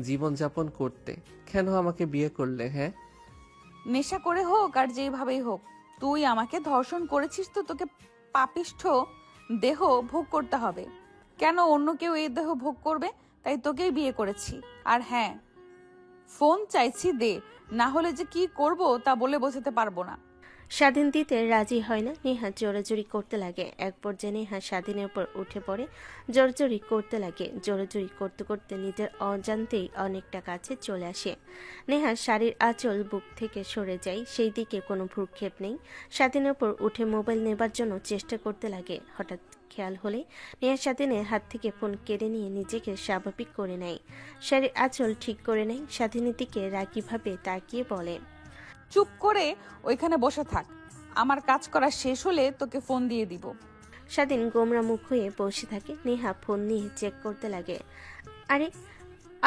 জীবনযাপন করতে। কেন আমাকে বিয়ে করলে? হ্যাঁ, নেশা করে হোক আর যেভাবেই হোক, তুই আমাকে ধর্ষণ করেছিস, তো তোকে পাপিষ্ঠ দেহ ভোগ করতে হবে। কেন অন্য কেউ এই দেহ ভোগ করবে? তাই তোকেই বিয়ে করেছি। আর হ্যাঁ, ফোন চাইছি, দে, না হলে যে কি করব তা বলে বোঝাতে পারবো না। স্বাধীন দিতে রাজি হয় না। নেহা জোরাজুরি করতে লাগে। এক পর্যায়ে নেহা স্বাধীনের উপর উঠে পড়ে, জোরাজুরি করতে লাগে। জোরাজুরি করতে করতে নিজের অজান্তেই অনেকটা কাছে চলে আসে। নেহা শাড়ির আঁচল বুক থেকে সরে যায়, সেই দিকে কোনো ভ্রুক্ষেপ নেই। স্বাধীনের উপর উঠে মোবাইল নেবার জন্য চেষ্টা করতে লাগে। হঠাৎ খেয়াল হলে নেহা স্বাধীনের হাত থেকে ফোন কেড়ে নিয়ে নিজেকে স্বাভাবিক করে নেয়। শাড়ির আঁচল ঠিক করে নেয়। স্বাধীনের দিকে রাগীভাবে তাকিয়ে বলে, চুপ করে ওইখানে বসে থাক, আমার কাজ করা শেষ হলে তোকে ফোন দিয়ে দিব। স্বাধীন গোমরা মুখ হয়ে বসে থাকে। নেহা ফোন নিয়ে চেক করতে লাগে।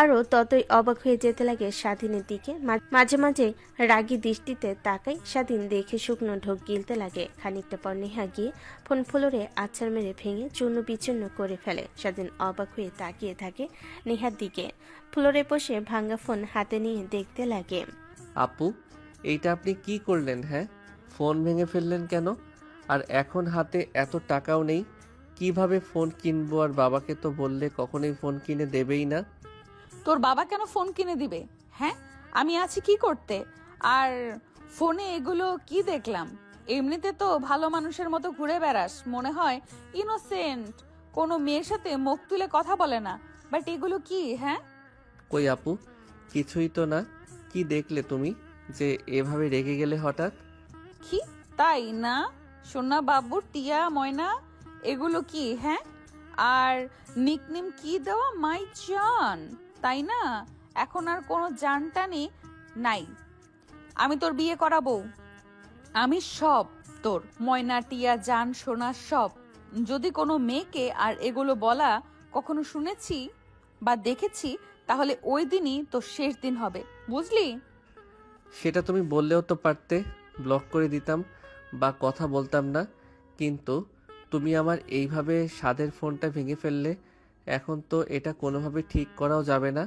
আরো ততই অবাক হয়ে যেতে লাগে স্বাধীনের দিকে। মাঝে মাঝে রাগী দৃষ্টিতে তাকায়। স্বাধীন দেখে শুকনো ঢোক গিলতে লাগে। খানিকটা পর নেহা গিয়ে ফোন ফ্লোরে আছাড় মেরে ভেঙে চূর্ণ বিচূর্ণ করে ফেলে। স্বাধীন অবাক হয়ে তাকিয়ে থাকে নেহার দিকে। ফ্লোরে বসে ভাঙা ফোন হাতে নিয়ে দেখতে লাগে। আপু, এইটা আপনি কি করলেন? হ্যাঁ, ফোন ভেঙে ফেললেন কেন? আর এখন হাতে এত টাকাও নেই, কিভাবে ফোন কিনবো? আর বাবাকে তো বললে কখনোই ফোন কিনে দেবেই না। তোর বাবা কেন ফোন কিনে দিবে? হ্যাঁ, আমি আছি কি করতে? আর ফোনে এগুলো কি দেখলাম? এমনিতে তো ভালো মানুষের মতো ঘুরে বেড়াস, মনে হয় ইনোসেন্ট, কোনো মেয়ের সাথে মুখ তুলে কথা বলে না, বাট এগুলো কি? হ্যাঁ, কই আপু, কিছুই তো না। কি দেখলে তুমি যে এভাবে রেগে গেলে হঠাৎ? কি তাই না? সোনা বাবু, টিয়া, ময়না, এগুলো কি? হ্যাঁ, আর নিকনেম কি দেওয়া, মাই জান, তাই না? এখন আর কোনো জানটানি নাই। আমি তোর বিয়ে করাবো, আমি সব তোর, ময়না, টিয়া, জান, সোনা সব। যদি কোনো মেয়েকে আর এগুলো বলা কখনো শুনেছি বা দেখেছি, তাহলে ওই দিনই তোর শেষ দিন হবে, বুঝলি? সেটা তুমি বললেও তো পারতে, ব্লক করে দিতাম বা কথা বলতাম না। কিন্তু তুমি আমার এইভাবে স্বাদের ফোনটা ভেঙে ফেললে। এখন তো এটা কোনোভাবে ঠিক করাও যাবে না,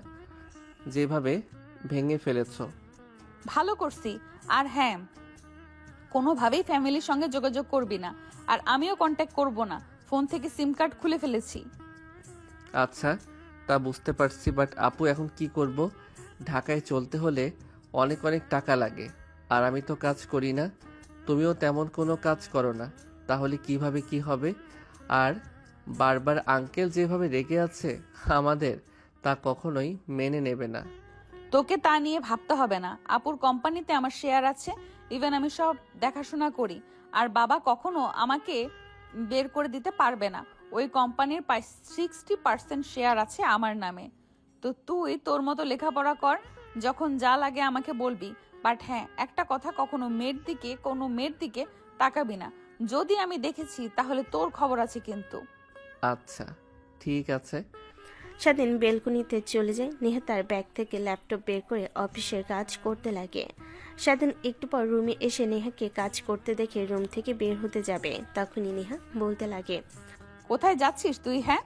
যেভাবে ভেঙে ফেলেছো। ভালো করছি। আর হ্যাঁ, কোনোভাবেই ফ্যামিলির সঙ্গে যোগাযোগ করবি না, আর আমিও কন্ট্যাক্ট করব না। ফোন থেকে সিম কার্ড খুলে ফেলেছি। আচ্ছা, তা বুঝতে পারছি, বাট আপু এখন কি করব? ঢাকায় চলতে হলে অনেক অনেক টাকা লাগে, আর আমি তো কাজ করি না, তুমিও তেমন কোনো কাজ করো না, তাহলে কিভাবে কি হবে? আর বারবার আঙ্কেল যেভাবে রেগে আছে আমাদের, তা কখনোই মেনে নেবে না। তোকে তা নিয়ে ভাবতে হবে না। আপুর কোম্পানিতে আমার শেয়ার আছে, ইভেন আমি সব দেখাশোনা করি। আর বাবা কখনো আমাকে বের করে দিতে পারবে না। ওই কোম্পানির 60% শেয়ার আছে আমার নামে। তো তুই তোর মতো লেখাপড়া কর, যখন যা লাগে আমাকে বলবি। বাট হ্যাঁ, একটা কথা, কোনো মেয়ের দিকে তাকাবি না। যদি আমি দেখেছি তাহলে তোর খবর আছে কিন্তু। আচ্ছা, ঠিক আছে। স্বাধীন বেলকনিতে চলে যায়। নেহা তার ব্যাগ থেকে ল্যাপটপ বের করে অফিসের কাজ করতে লাগে। স্বাধীন একটু পর রুমে এসে নেহাকে কাজ করতে দেখে রুম থেকে বের হতে যাবে, তখনই নেহা বলতে লাগে, কোথায় যাচ্ছিস তুই? হ্যাঁ,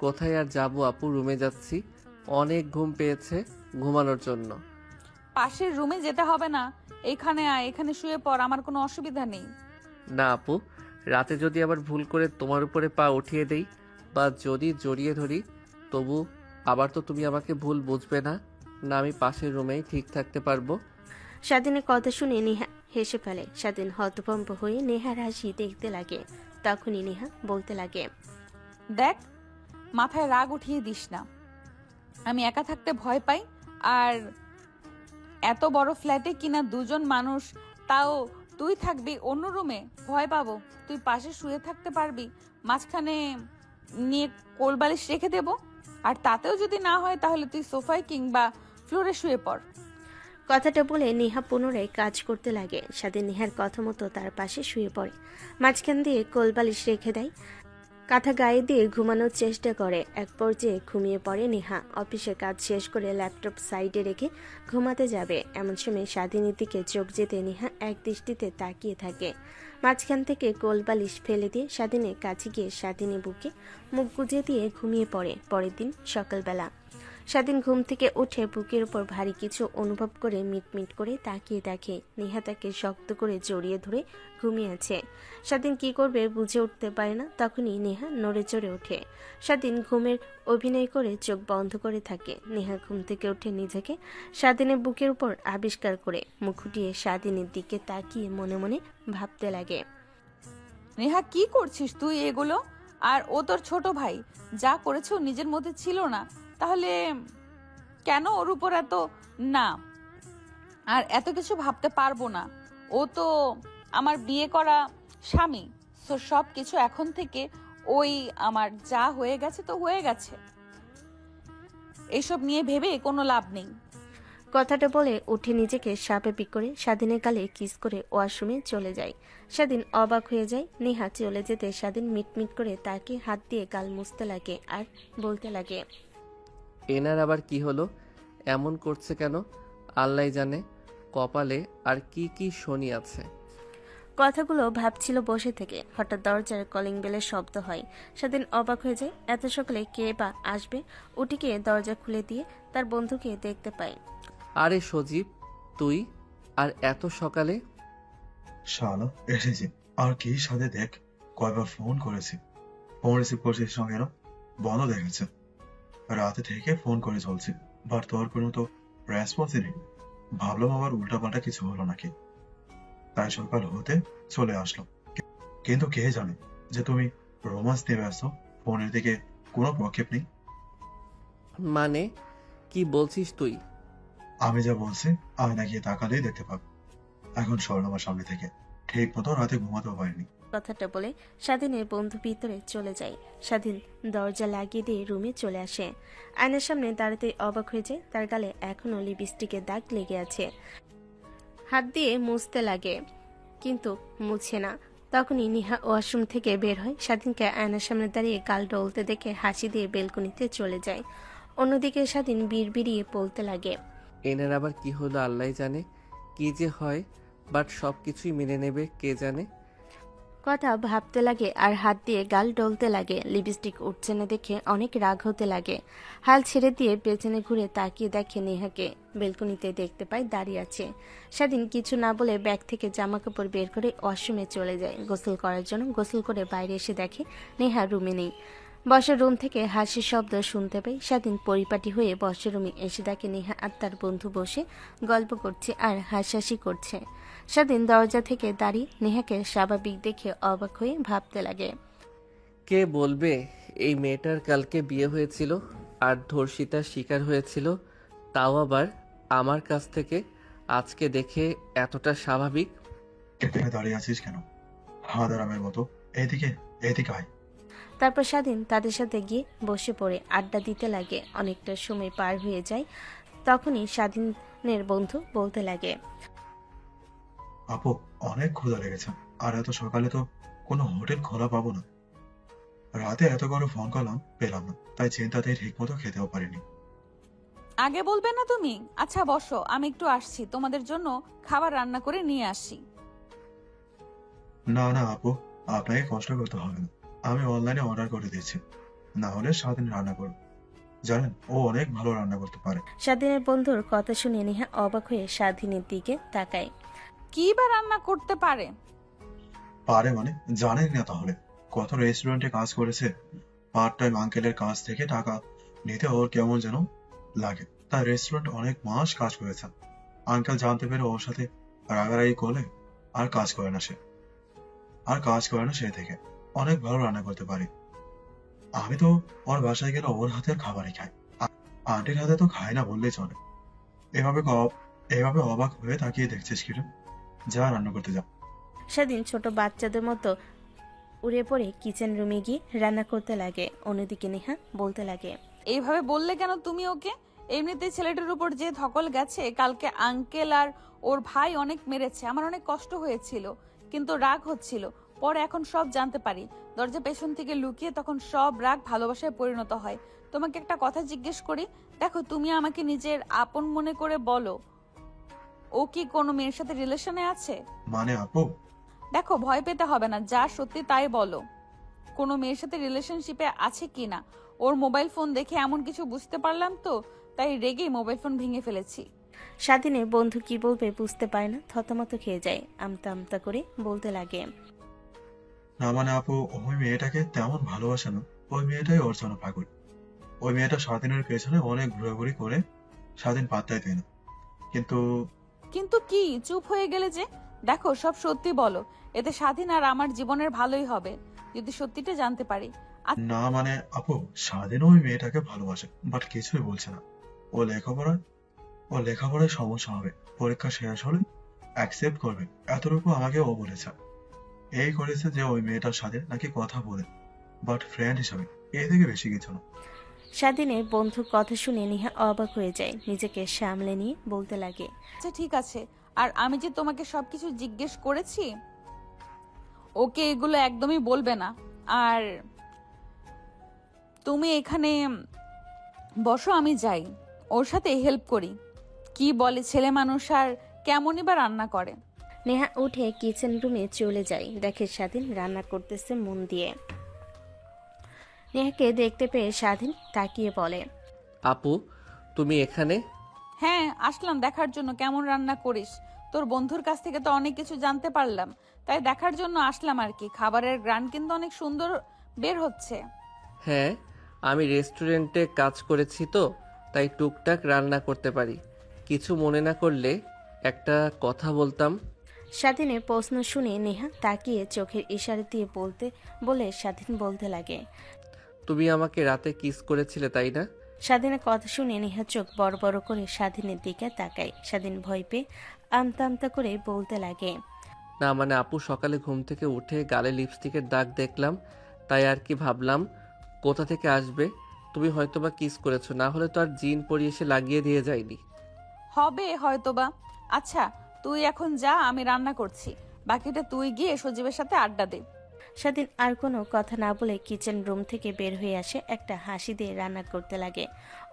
কোথায় আর যাবো আপু, রুমে যাচ্ছি, অনেক ঘুম পেয়েছে, ঘুমানোর জন্য। পাশের রুমে যেতে হবে না, এখানে আয়, এখানে শুয়ে পড়, আমার কোনো অসুবিধা নেই। না আপু, রাতে যদি আবার ভুল করে তোমার উপরে পা উঠিয়ে দেই বা যদি জড়িয়ে ধরি, তবু আবার তো তুমি আমাকে ভুল বুঝবে না? না, আমি পাশের রুমেই ঠিক থাকতে পারবো। স্বাধীনের কথা শুনে নেহা হেসে ফেলে। স্বাধীন হতভম্ব হয়ে নেহার হাসি দেখতে লাগে, তখনই নেহা বলতে লাগে, দেখ, মাথায় রাগ উঠিয়ে দিস না। আমি একা থাকতে ভয় পাই, আর এত বড় ফ্ল্যাটে কিনা দুজন মানুষ, তাও তুই থাকবি অন্য রুমে, ভয় পাবো। তুই পাশে শুয়ে থাকতে পারবি, মাঝখানে নিয়ে কোলবালিশ রেখে দেব, আর তাতেও যদি না হয় তাহলে তুই সোফায় কিংবা ফ্লোরে শুয়ে পড়। কথাটা বলে নেহা পুনরায় কাজ করতে লাগে। স্বাধীন নেহার কথা মতো তার পাশে শুয়ে পড়ে, মাঝখান দিয়ে কোলবালিশ রেখে দেয়, কাঁথা গায়ে দিয়ে ঘুমানোর চেষ্টা করে। এক পর্যায়ে ঘুমিয়ে পড়ে নেহা। অফিসের কাজ শেষ করে ল্যাপটপ সাইডে রেখে ঘুমাতে যাবে, এমন সময় স্বাধীনের দিকে চোখ যেতে নেহা এক দৃষ্টিতে তাকিয়ে থাকে। মাঝখান থেকে কোলবালিশ ফেলে দিয়ে স্বাধীনের কাছে গিয়ে স্বাধীনের বুকে মুখ গুজে দিয়ে ঘুমিয়ে পড়ে। পরের দিন সকালবেলা স্বাধীন ঘুম থেকে উঠে বুকের উপর ভারী কিছু অনুভব করে মিটমিট করে তাকিয়ে দেখে নেহা তাকে শক্ত করে জড়িয়ে ধরে ঘুমিয়ে আছে। স্বাধীন কি করবে বুঝে উঠতে পারে না, তখনই নেহা নড়ে চড়ে ওঠে। স্বাধীন ঘুমের অভিনয় করে চোখ বন্ধ করে থাকে। নেহা ঘুম থেকে উঠে নিজেকে স্বাধীনের বুকের উপর আবিষ্কার করে মুখ উঠিয়ে স্বাধীনের দিকে তাকিয়ে মনে মনে ভাবতে লাগে, নেহা, কি করছিস তুই এগুলো? আর ও তোর ছোট ভাই, যা করেছে ও নিজের মধ্যে ছিল না, তাহলে কেন ওর উপর এত না আর এত কিছু ভাবতে পারবো না? ও তো আমার বিয়ে করা স্বামী। সো সব কিছু এখন থেকে ওই আমার যা হয়ে গেছে তো হয়ে গেছে, এইসব নিয়ে ভেবে কোনো লাভ নেই। কথাটা বলে উঠে নিজেকে স্বাভাবিক করে স্বাধীনের গালে কিস করে ওয়াশরুমে চলে যায়। স্বাধীন অবাক হয়ে যায়। নেহা চলে যেতে স্বাধীন মিটমিট করে তাকে হাত দিয়ে গাল মুছতে লাগে আর বলতে লাগে, এনার আবার কি হলো, এমন করছে কেন? আল্লাহ জানে কপালে আর কি কি শনি আছে। কথাগুলো ভাবছিল বসে থেকে। হঠাৎ দরজার কলিং বেলের শব্দ হয়। স্বাধীন অবাক হয়ে যায়, এত সকালে কে বা আসবে। উঠে গিয়ে দরজা খুলে দিয়ে তার বন্ধুকে দেখতে পায়। আরে সজীব, তুই? আর এত সকালে? শালা এসেছি। আর কি সাথে দেখ, কয়বার ফোন করেছি, ফোন রিসিভ করছিস না কেন? বন্ধ দেখেছে, রাতে থেকে ফোন করে চলছি, বাট তোর কোনো তো রেসপন্সই নেই। ভাবলাম আবার উল্টাপাল্টা কিছু হলো নাকি, তাই সকাল হতে চলে আসলো। কিন্তু কে জানে যে তুমি রোমান্স নিয়ে ব্যস্ত, ফোনের দিকে কোনো প্রক্ষেপ নেই। মানে কি বলছিস তুই? আমি যা বলছি আয়না গিয়ে তাকালেই দেখতে পাবো। এখন সর আমার সামনে থেকে, ঠিক মতো রাতে ঘুমাতেও পারিনি। কথাটা বলে স্বাধীনের বন্ধু ভিতরে চলে যায়। স্বাধীন দরজা লাগিয়ে দিয়ে রুমে চলে আসে। আয়নার সামনে দাঁড়াতে অবাক হয়ে যায়, তার গালে এখনো লিপস্টিকের দাগ লেগে আছে। হাত দিয়ে মুছতে লাগে কিন্তু মুছে না। তখনই নেহা ওয়াশরুম থেকে বের হয়। স্বাধীনকে আয়নার সামনে দাঁড়িয়ে গাল ডলতে দেখে হাসি দিয়ে বেলকনিতে চলে যায়। অন্যদিকে স্বাধীন বিড়বিড়িয়ে বলতে লাগে, এনার আবার কি হলো আল্লাহ জানে, কি যে হয়, বাট সব কিছুই মেনে নেবে কে জানে। কথা ভাবতে লাগে আর হাত দিয়ে গাল ডলতে লাগে। লিপস্টিক উঠছে না দেখে অনেক রাগ হতে লাগে। হাল ছেড়ে দিয়ে পেছনে ঘুরে তাকিয়ে দেখে নেহাকে। বেলকনিতে দেখতে পায় দাঁড়িয়ে আছে। স্বাধীন কিছু না বলে ব্যাগ থেকে জামা কাপড় বের করে ওয়াশরুমে চলে যায় গোসল করার জন্য। গোসল করে বাইরে এসে দেখে নেহা রুমে নেই। বসার রুম থেকে হাসির শব্দ শুনতে পাই। স্বাধীন পরিপাটি হয়ে বসার রুমে এসে দেখে নেহা আর তার বন্ধু বসে গল্প করছে আর হাসাহাসি করছে। স্বাধীন দরজা থেকে দাঁড়িয়ে নেহাকে স্বাভাবিক দেখে অবাক হয়ে ভাবতে লাগে। কে বলবে এই মেয়েটার কালকে বিয়ে হয়েছিল আর ধর্ষিতার শিকার হয়েছিল, তাও আবার আমার কাছ থেকে। আজকে দেখে এতটা স্বাভাবিক। এখানে দাঁড়িয়ে আছিস কেন? হাঁদারামের মতো এদিকে এদিকে আয়। তারপর স্বাধীন তাদের সাথে গিয়ে বসে পড়ে আড্ডা দিতে লাগে। অনেকটা সময় পার হয়ে যায়। তখনই স্বাধীনের বন্ধু বলতে লাগে, আপু অনেক ক্ষুধা লেগেছে, আর এত সকালে তো কোনো হোটেল খোলা পাবো না। রাতে এত করে ফোন করলাম, পেলাম না, তাই চিন্তাতেই ঠিক মতো খেতেও পারিনি। আগে বলবে না তুমি? আচ্ছা বসো, আমি একটু আসছি, তোমাদের জন্য খাবার রান্না করে নিয়ে আসি। না না আপু, আপনাকে কষ্ট করতে হবে না, আমি অনলাইনে অর্ডার করে দিচ্ছি। না হলে স্বাধীন রান্না করবো, জানেন ও অনেক ভালো রান্না করতে পারে। স্বাধীনের বন্ধুর কথা শুনে নেহা অবাক হয়ে স্বাধীনের দিকে তাকায়। কি বা রান্না করতে পারে? পারে মানে জানেন না তাহলে? কত রেস্টুরেন্টে কাজ করেছে, পার্ট টাইম আঙ্কেলের কাছ থেকে টাকা নিতে ওর কেমন যেন লাগে। তার রেস্টুরেন্ট অনেক মাস কাজ করেছে। আঙ্কেল জানতে পেরে ওর সাথে রাগারাগি করলে আর কাজ করে না সে থেকে। অনেক ভালো রান্না করতে পারে। আমি তো ওর বাসায় গেলে ওর হাতের খাবারই খাই, আন্টির হাতে তো খাই না বললেই চলে। এভাবে অবাক হয়ে তাকিয়ে দেখছিস কিরে? যা রান্না করতে যা। স্বাধীন ছোট বাচ্চাদের মতো উড়ে পড়ে কিচেন রুমে গিয়ে রান্না করতে লাগে। অন্যদিকে নেহা বলতে লাগে, এইভাবে বললে কেন তুমি ওকে? এমনিতে ছেলেটার উপর যে ধকল গেছে, কালকে আঙ্কেল আর ওর ভাই অনেক মেরেছে, আমার অনেক কষ্ট হয়েছিল, কিন্তু রাগ হচ্ছিল। পরে এখন সব জানতে পারি, দরজা পেছন থেকে লুকিয়ে, তখন সব রাগ ভালোবাসায় পরিণত হয়। তোমাকে একটা কথা জিজ্ঞেস করি, দেখো তুমি আমাকে নিজের আপন মনে করে বলো, ও কি কোনো মেয়ের সাথে রিলেশনে আছে? মানে আপু, দেখো ভয় পেতে হবে না, যা সত্যি তাই বলো। কোনো মেয়ের সাথে রিলেশনশিপে আছে কি না? ওর মোবাইল ফোন দেখে এমন কিছু বুঝতে পারলাম তো, তাই রেগেই মোবাইল ফোন ভেঙে ফেলেছি। স্বাধীনের বন্ধু কি বলবে বুঝতে পারে না, থতমত খেয়ে যায়। আমতা আমতা করে বলতে লাগে, না মানে আপু, ওই মেয়েটাকে তেমন ভালোবাসে না, ওই মেয়েটাই ওর জন্য পাগল। ওই মেয়েটা স্বাধীনের পেছনে অনেক ঘোরাঘুরি করে, স্বাধীন পাত্তাই দেয় না। কিন্তু কিন্তু কি চুপ হয়ে গেলে যে? দেখো সব সত্যি বলো, এতে স্বাধীন আর আমার জীবনের ভালোই হবে, যদি সত্যিটা জানতে পারি। না মানে আপু, স্বাধীন ওই মেয়েটাকে ভালোবাসে, বাট কিছুই বলছে না। ও লেখাপড়ায় সমস্যা হবে, পরীক্ষা শেষ হলে অ্যাকসেপ্ট করবে, এতটুকু আমাকে ও বলেছে। এই করেছে যে ওই মেয়েটার সাথে নাকি কথা বলে, বাট ফ্রেন্ড হিসাবে, এ থেকে বেশি কিছু না। স্বাধীনের বন্ধুর কথা শুনে নেহা অবাক হয়ে যায়। নিজেকে সামলে নিয়ে বলতে লাগে, আচ্ছা ঠিক আছে, আর আমি যে তোমাকে সবকিছু জিজ্ঞেস করেছি, ওকে এগুলো একদমই বলবে না। আর তুমি এখানে বসো, আমি যাই, ওর সাথে হেল্প করি। কি বলে ছেলে মানুষ, আর কেমনই বা রান্না করে। নেহা উঠে কিচেন রুমে চলে যায়। দেখে স্বাধীন রান্না করতেছে মন দিয়ে। নেহাকে দেখতে পেয়ে স্বাধীন তাকিয়ে বলে, আপু তুমি এখানে? হ্যাঁ আসলাম দেখার জন্য কেমন রান্না করিস। তোর বন্ধুর কাছ থেকে তো অনেক কিছু জানতে পারলাম, তাই দেখার জন্য আসলাম আর কি। খাবারের গ্রান কিন্তু অনেক সুন্দর বের হচ্ছে। হ্যাঁ, আমি রেস্টুরেন্টে কাজ করেছি তো, তাই টুকটাক রান্না করতে পারি। কিছু মনে না করলে একটা কথা বলতাম। স্বাধীনের প্রশ্ন শুনে নেহা তাকিয়ে চোখের ইশারা দিয়ে বলে স্বাধীন বলতে লাগে, তুমি আমাকে রাতে কিস করেছিলে তাই না? স্বাধীনের কথা শুনে নেহা চোখ বড় বড় করে স্বাধীনের দিকে তাকায়। স্বাধীন ভয় পেয়ে আমতা আমতা করে বলতে লাগে, না মানে আপু, সকালে ঘুম থেকে উঠে গালে লিপস্টিকের দাগ দেখলাম, তাই আর কি ভাবলাম কোথা থেকে আসবে। তুমি হয়তোবা কিস করেছো, না হলে তো আর জিন পরি এসে লাগিয়ে দিয়ে যায়নি। হবে হয়তোবা। আচ্ছা তুই এখন যা, আমি রান্না করছি, বাকিটা তুই গিয়ে সজীবের সাথে আড্ডা দে। স্বাধীন আর কোনো কথা না বলে কিচেন রুম থেকে বের হয়ে আসে। একটা হাসি দিয়ে রান্না করতে লাগে।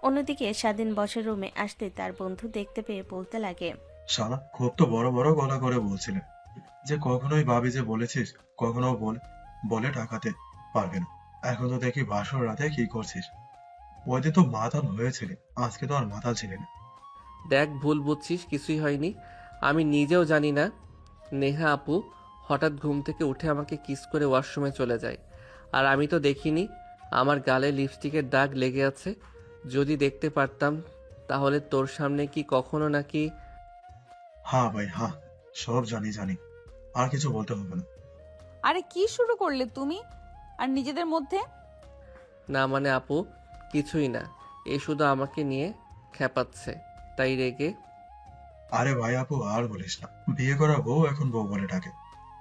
অন্যদিকে স্বাধীন বসে রুমে আসতে তার বন্ধু দেখতে পেয়ে বলতে লাগে, শালা খুব তো বড় বড় গলা করে বলছিলেন যে কখনোই ভাবি যে বলেছিস কখনো বলে বলে টাকাতে পারবে না। এখন তো দেখি বাসর রাতে কি করছিস। ওই দিন তো মাতাল হয়েছিলি, আজকে তো আর মাতাল ছিলি না। দেখ, ভুল বুঝছিস, কিছুই হয়নি। আমি নিজেও জানি না। নেহা আপু হঠাৎ ঘুম থেকে উঠে আমাকে কিস করে ওয়াশরুমে চলে যায়, আর আমি তো দেখিনি। আমার গালে লিপস্টিকের দাগ লেগে আছে। যদি দেখতে পারতাম তাহলে তোর সামনে কি কখনো নাকি। হ্যাঁ ভাই হ্যাঁ, সব জানি জানি, আর কিছু বলতে হবে না। আরে কি শুরু করলে তুমি আর নিজেদের মধ্যে? না মানে আপু, কিছুই না। এ শুধু আমাকে নিয়ে খেপাচ্ছে, তাই রেগে। আরে ভাই আপু আর বলিস না, বিয়ে করা বউ এখন বউ বলে ডাকে,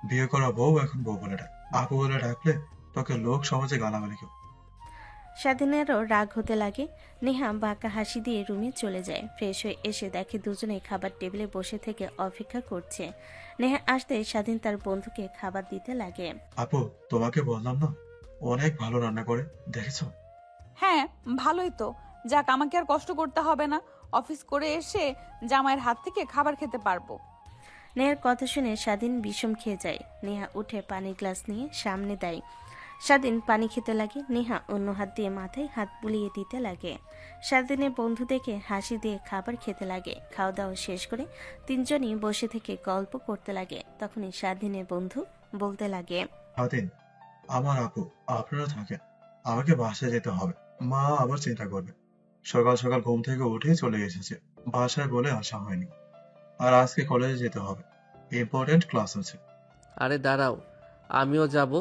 বিয়ে করা বউ এখন বউ বলে ডাকে। আপু বলে ডাকলে তোকে লোক সমাজে গালাগালি কেউ। স্বাধীনেরও রাগ হতে লাগে। নেহা বাঁকা হাসি দিয়ে রুমে চলে যায়। ফ্রেশ হয়ে এসে দেখে দুজনেই খাবার টেবিলে বসে থেকে অপেক্ষা করছে। নেহা আসতে স্বাধীন তার বন্ধুকে খাবার দিতে লাগে। আপু তোমাকে বললাম না, অনেক ভালো রান্না করে, দেখেছো? হ্যাঁ, ভালোই তো। যাক, আমাকে আর কষ্ট করতে হবে না। অফিস করে এসে জামাইয়ের হাত থেকে খাবার খেতে পারবো। নেহার কথা শুনে স্বাধীন বিষম খেয়ে যায়। নেহা উঠে পানির গ্লাস নিয়ে সামনে দেয়। স্বাধীন পানি খেতে লাগে। নেহা অন্য হাত দিয়ে মাথায় হাত বুলিয়ে দিতে লাগে। স্বাধীনের বন্ধু দেখে হাসি দিয়ে খাবার খেতে লাগে। খাওয়া দাওয়া শেষ করে তিনজনই বসে থেকে গল্প করতে লাগে। তখনই স্বাধীনের বন্ধু বলতে লাগে, স্বাধীন, আমার আপু, আপনারা থাকেন, আমাকে বাসায় যেতে হবে। মা আবার চিন্তা করবে। সকাল সকাল ঘুম থেকে উঠে চলে এসেছে, বাসায় বলে আসা হয়নি। আর আজকে কলেজে যেতে হবে, ইম্পর্টেন্ট ক্লাস আছে। আরে দাঁড়াও, আমিও যাব।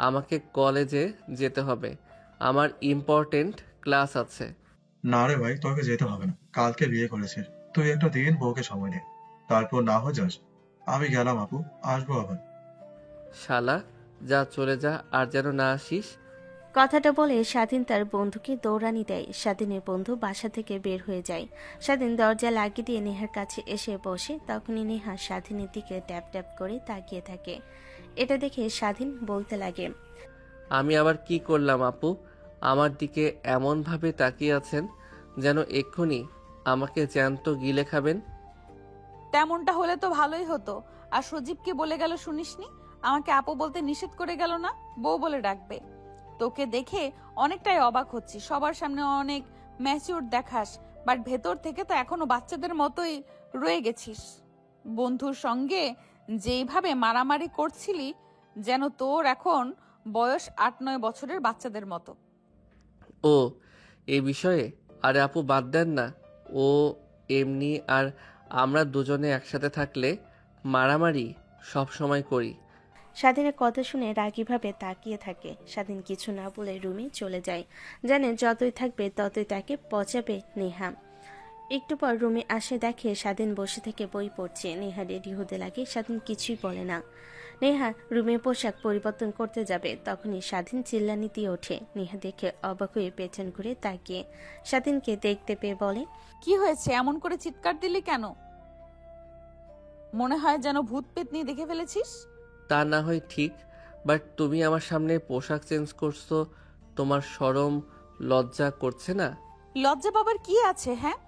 আমাকে কলেজে যেতে হবে, আমার ইম্পর্টেন্ট ক্লাস আছে। না রে ভাই, তোকে যেতে হবে না, কালকে বিয়ে করেছিস, তুই একটা দিন বউকে সময় নে, তারপর না হয় যাস। আমি গেলাম আপু, আসবো আবার। শালা, যা চলে যা, আর যেন না আসিস। কথাটা বলে স্বাধীন তার বন্ধুকে দৌড়ানি দেয়। স্বাধীনের বন্ধু বাসা থেকে বের হয়ে যায়। স্বাধীন দরজা লাগিয়ে দিয়ে নেহার কাছে এসে বসে। তখনই নেহা স্বাধীনের দিকে ট্যাপ ট্যাপ করে তাকিয়ে থাকে। এটা দেখে স্বাধীন বলতে লাগে, আমি আবার কি করলাম আপু? আমার দিকে এমনভাবে তাকিয়ে আছেন যেন এক্ষুনি আমাকে জ্যান্ত গিলে খাবেন। তেমনটা হলে তো ভালোই হতো। আর সজীবকে বলে গেল শুনিসনি? আমাকে আপু বলতে নিষেধ করে গেল না, বউ বলে ডাকবে। তোকে দেখে অনেকটাই অবাক হচ্ছি। সবার সামনে অনেক ম্যাচিউর দেখাস, বাট ভেতর থেকে তো এখনো বাচ্চাদের মতোই রয়ে গেছিস। বন্ধুর সঙ্গে যেইভাবে মারামারি করছিলি, যেন তোর এখন বয়স 8-9 বছরের বাচ্চাদের মতো। ও, এই বিষয়ে? আরে আপু বাদ দেন না। ও এমনি, আর আমরা দুজনে একসাথে থাকলে মারামারি সব সময় করি। স্বাধীনের কথা শুনে রাগীভাবে তাকিয়ে থাকে। স্বাধীন কিছু না বলে রুমে চলে যায়। জানে যতই থাকবে ততই তাকে পচাবে নেহা। একটু পর রুমে আসে, দেখে স্বাধীন বসে থেকে বই পড়ছে। নেহা রেডি হতে লাগে। স্বাধীন কিছুই বলে না। নেহা রুমে পোশাক পরিবর্তন করতে যাবে, তখনই স্বাধীন চিল্লানি দিয়ে ওঠে। নেহা দেখে অবাক হয়ে পেছন ঘুরে তাকিয়ে স্বাধীনকে দেখতে পেয়ে বলে, কি হয়েছে, এমন করে চিৎকার দিলি কেন? মনে হয় যেন ভূত পেতনি দেখে ফেলেছিস। তা না হয় ঠিক, বাট তুমি আমার সামনে পোশাক চেঞ্জ করছো, তোমার শরম লজ্জা করছে না? লজ্জা পাবার কি আছে? হ্যাঁ,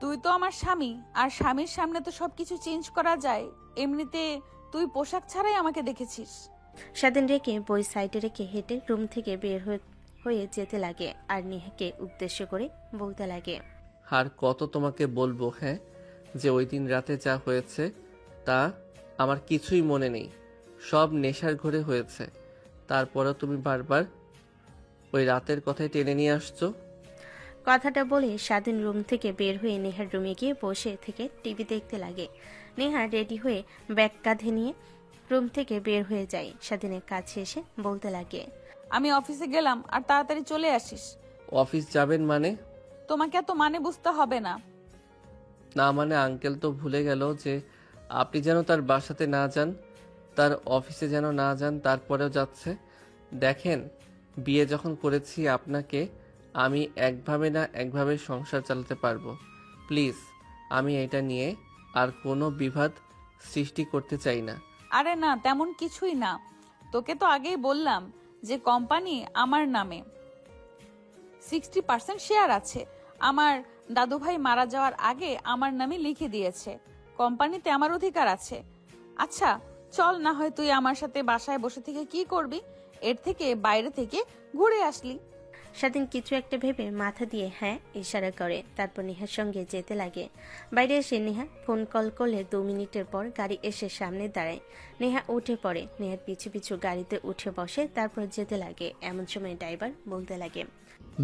তুই তো আমার স্বামী, আর স্বামীর সামনে তো সবকিছু চেঞ্জ করা যায়। এমনিতে তুই পোশাক ছাড়াই আমাকে দেখেছিস। স্বাধীন রেখে বই সাইডে রেখে হেঁটে রুম থেকে বের হয়ে যেতে লাগে। আর নেহাকে উদ্দেশ্য করে বলতে লাগে, আর কত তোমাকে বলবো, হ্যাঁ, যে ওই দিন রাতে যা হয়েছে তা আমার কিছুই মনে নেই, সব নেশার ঘরে হয়েছে। তারপরেও তুমি বারবার ওই রাতের কথাই টেনে নিয়ে আসছো। কথাটা বলে স্বাধীন রুম থেকে বের হয়ে নেহার রুমে গিয়ে বসে থেকে টিভি দেখতে লাগে। নেহা রেডি হয়ে ব্যাগ কাঁধে নিয়ে রুম থেকে বের হয়ে যায়। স্বাধীনের কাছে এসে বলতে লাগে, আমি অফিসে গেলাম, আর তাড়াতাড়ি চলে আসিস। অফিস যাবেন মানে? তোমাকে এত মানে বুঝতে হবে না। না মানে আঙ্কেল তো ভুলে গেল যে আপনি যেন তার বাসাতে না যান, তার অফিসে যেন না যান, তারপরেও যাচ্ছে। দেখেন, বিয়ে যখন করেছি আপনাকে, আমি একভাবে না একভাবে সংসার চালাতে পারবো। প্লিজ, আমি এটা নিয়ে আর কোনো বিবাদ সৃষ্টি করতে চাই না। আরে না, তেমন কিছুই না। তোকে তো আগেই বললাম যে কোম্পানি আমার নামে 60% শেয়ার আছে। আমার দাদুভাই মারা যাওয়ার আগে আমার নামে লিখে দিয়েছে। কোম্পানিতে আমার অধিকার আছে। আচ্ছা, চল না হয় তুই আমার সাথে বাসায় বসে থেকে কি করবি, এর থেকে বাইরে থেকে ঘুরে আসলি। স্বাধীন কিছু একটা ভেবে মাথা দিয়ে হ্যাঁ ইশারা করে, তারপর নেহার সঙ্গে যেতে লাগে। বাইরে এসে নেহা ফোন কল করলে 2 মিনিটের পর গাড়ি এসে সামনে দাঁড়ায়। নেহা উঠে পড়ে, নেহার পিছু পিছু গাড়িতে উঠে বসে, তারপর যেতে লাগে। এমন সময় ড্রাইভার বলতে লাগে,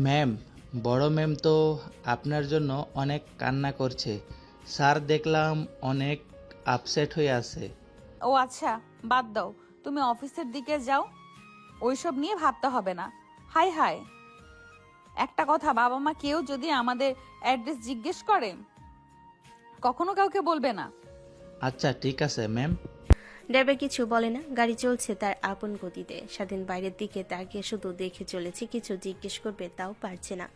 ম্যাম, বড় ম্যাম তো আপনার জন্য অনেক কান্না করছে। স্যার দেখলাম অনেক আপসেট হয়ে আছে। ও আচ্ছা, বাদ দাও, তুমি অফিসের দিকে যাও, ওইসব নিয়ে ভাবতে হবে না। হাই হাই, একটা কথা, বাবা মা কেউ যদি আমাদের অ্যাড্রেস জিজ্ঞেস করে কখনো কাউকে বলবে না। আচ্ছা ঠিক আছে ম্যাম। ড্রাইভার কিছু বলে না, গাড়ি চলছে তার আপন গতিতে। স্বাধীন বাইরের দিকে তাকিয়ে শুধু দেখে চলেছে, কিছু জিজ্ঞেস করবে তাও পারছে না।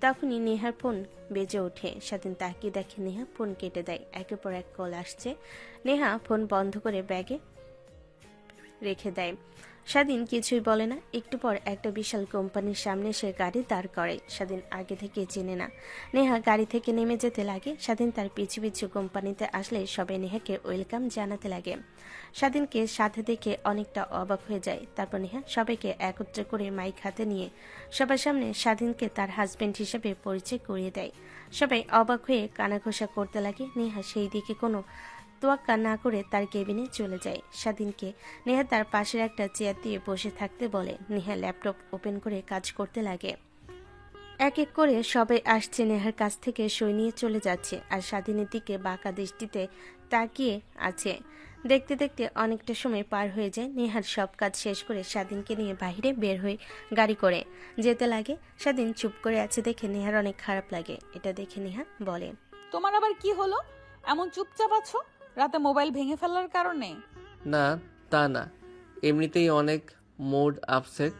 তখনই নেহার ফোন বেজে ওঠে। স্বাধীন তাকিয়ে দেখে নেহা ফোন কেটে দেয়। একের পর এক কল আসছে। নেহা ফোন বন্ধ করে ব্যাগে রেখে দেয়। স্বাধীন কিছুই বলে না। একটু পর একটা বিশাল কোম্পানির সামনে সে গাড়ি দাঁড় করে। স্বাধীন আগে থেকে চেনে না। নেহা গাড়ি থেকে নেমে যেতে লাগে। স্বাধীন তার পিছু পিছু কোম্পানিতে আসলে সবাই নেহাকে ওয়েলকাম জানাতে লাগে। স্বাধীনকে সাথে দেখে অনেকটা অবাক হয়ে যায়। তারপর নেহা সবাইকে একত্রে করে মাইক হাতে নিয়ে সবার সামনে স্বাধীনকে তার হাজবেন্ড হিসেবে পরিচয় করিয়ে দেয়। সবাই অবাক হয়ে কানাঘোষা করতে লাগে। নেহা সেই দিকে কোনো তোয়াক্কা না করে তার কেবিনে চলে যায়। স্বাধীনকে নেহা তার পাশের একটা চেয়ার দিয়ে বসে থাকতে বলে। নেহা ল্যাপটপ ওপেন করে কাজ করতে লাগে। এক এক করে সবাই আসছে, নেহার কাছ থেকে সই নিয়ে চলে যাচ্ছে, আর স্বাধীনের দিকে বাঁকা দৃষ্টিতে তাকিয়ে আছে। দেখতে দেখতে অনেকটা সময় পার হয়ে যায়। নেহার সব কাজ শেষ করে স্বাধীনকে নিয়ে বাইরে বের হয়ে গাড়ি করে যেতে লাগে। স্বাধীন চুপ করে আছে দেখে নেহার অনেক খারাপ লাগে। এটা দেখে নেহা বলে, তোমার আবার কি হলো, এমন চুপচাপ আছো? রাতে মোবাইল ভেঙে ফেলার কারণে? না, তা না, এমনিতেই অনেক মুড আপসেট।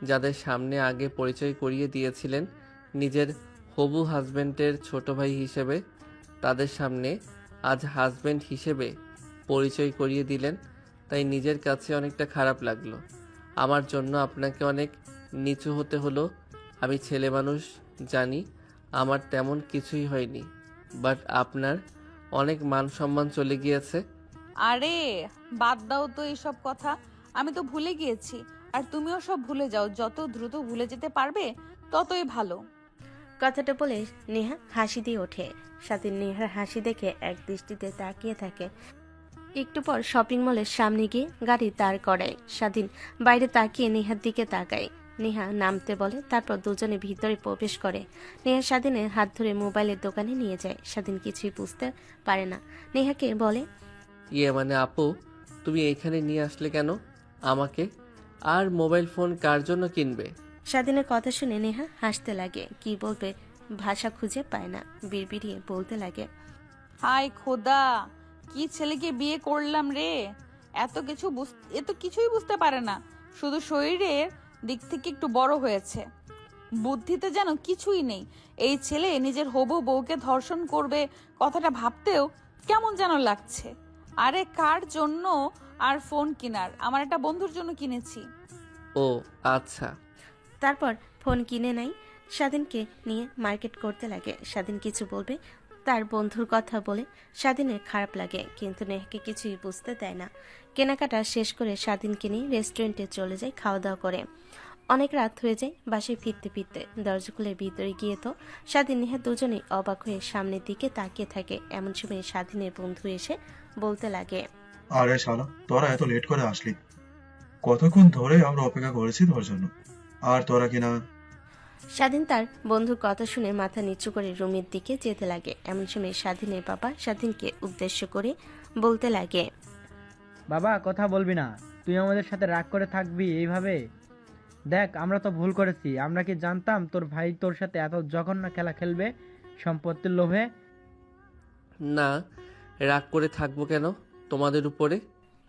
যাদের সামনে আগে পরিচয় করিয়ে দিয়েছিলেন নিজের হবু হাজবেন্ডের ছোট ভাই হিসেবে, তাদের সামনে আজ হাজবেন্ড হিসেবে পরিচয় করিয়ে দিলেন, তাই নিজের কাছে অনেকটা খারাপ লাগলো। আমার জন্য আপনাকে অনেক নিচু হতে হলো। আমি ছেলে মানুষ, জানি আমার তেমন কিছুই হয়নি, বাট আপনার অনেক মান সম্মান চলে গিয়েছে। আরে বাদ দাও তো এইসব কথা, আমি তো ভুলে গিয়েছি। আর তুমিও সব ভুলে যাও, যত দ্রুত ভুলে যেতে পারবে ততই ভালো। কথাটা বলে নেহা হাসি দিয়ে ওঠে। স্বাধীন নেহার হাসি দেখে এক দৃষ্টিতে তাকিয়ে থাকে। একটু পর শপিং মলের সামনে গিয়ে গাড়ি দাঁড় করায়। স্বাধীন বাইরে তাকিয়ে নেহার দিকে তাকায়। নেহা নামতে বলে, তারপর দুজনে ভিতরে প্রবেশ করে। নেহা স্বাধীনের হাত ধরে মোবাইলের দোকানে নিয়ে যায়। স্বাধীন কিছুই বুঝতে পারে না। নেহাকে বলে, মানে আপু, তুমি এইখানে নিয়ে আসলে কেন আমাকে? আর মোবাইল ফোন কার জন্য কিনবে? স্বাধীনের কথা শুনে নেহা হাসতে লাগে। কি বলবে ভাষা খুঁজে পায় না, বিড়বিড়িয়ে বলতে লাগে, হায় খোদা, কি ছেলেকে বিয়ে করলাম রে! এত কিছুই বুঝতে পারে না, শুধু শরীরের দিক থেকে একটু বড় হয়েছে, বুদ্ধিতে যেন কিছুই নেই। এই ছেলে নিজের হবু বউকে ধর্ষণ করবে, কথাটা ভাবতেও কেমন যেন লাগছে। আরে কার জন্য আর ফোন কিনার, আমার একটা বন্ধুর জন্য কিনেছি। ও আচ্ছা। তারপর ফোন কিনে নেয়। স্বাধীনকে নিয়ে মার্কেট করতে লাগে। স্বাধীন কিছু বলবে তার বন্ধুর কথা বলে স্বাধীনের খারাপ লাগে, কিন্তু নেহাকে কিছুই বুঝতে দেয় না। কেনাকাটা শেষ করে স্বাধীনকে নিয়ে রেস্টুরেন্টে চলে যায় খাওয়া দাওয়া করে। অনেক রাত হয়ে যায়। বাসায় ফিরতে ফিরতে দরজা খুলে ভিতরে গিয়ে তো স্বাধীন নেহা দুজনেই অবাক হয়ে সামনের দিকে তাকিয়ে থাকে। এমন সময় স্বাধীনের বন্ধু এসে বলতে লাগে, আরে শালা, তোরা এত লেট করে আসলি? কতক্ষণ ধরে আমরা অপেক্ষা করেছি তোর জন্য, আর তোরা কিনা। স্বাধীন তার বন্ধুর কথা শুনে মাথা নিচু করে রুমের দিকে যেতে লাগে। এমন সময় স্বাধীনের বাবা স্বাধীনকে উদ্দেশ্য করে বলতে লাগে, বাবা কথা বলবি না, তুই আমাদের সাথে রাগ করে থাকবি এইভাবে? দেখ আমরা তো ভুল করেছি। আমরা কি জানতাম তোর ভাই তোর সাথে এত জঘন্য খেলা খেলবে সম্পত্তির লোভে? না, রাগ করে থাকবো কেন তোমাদের উপরে?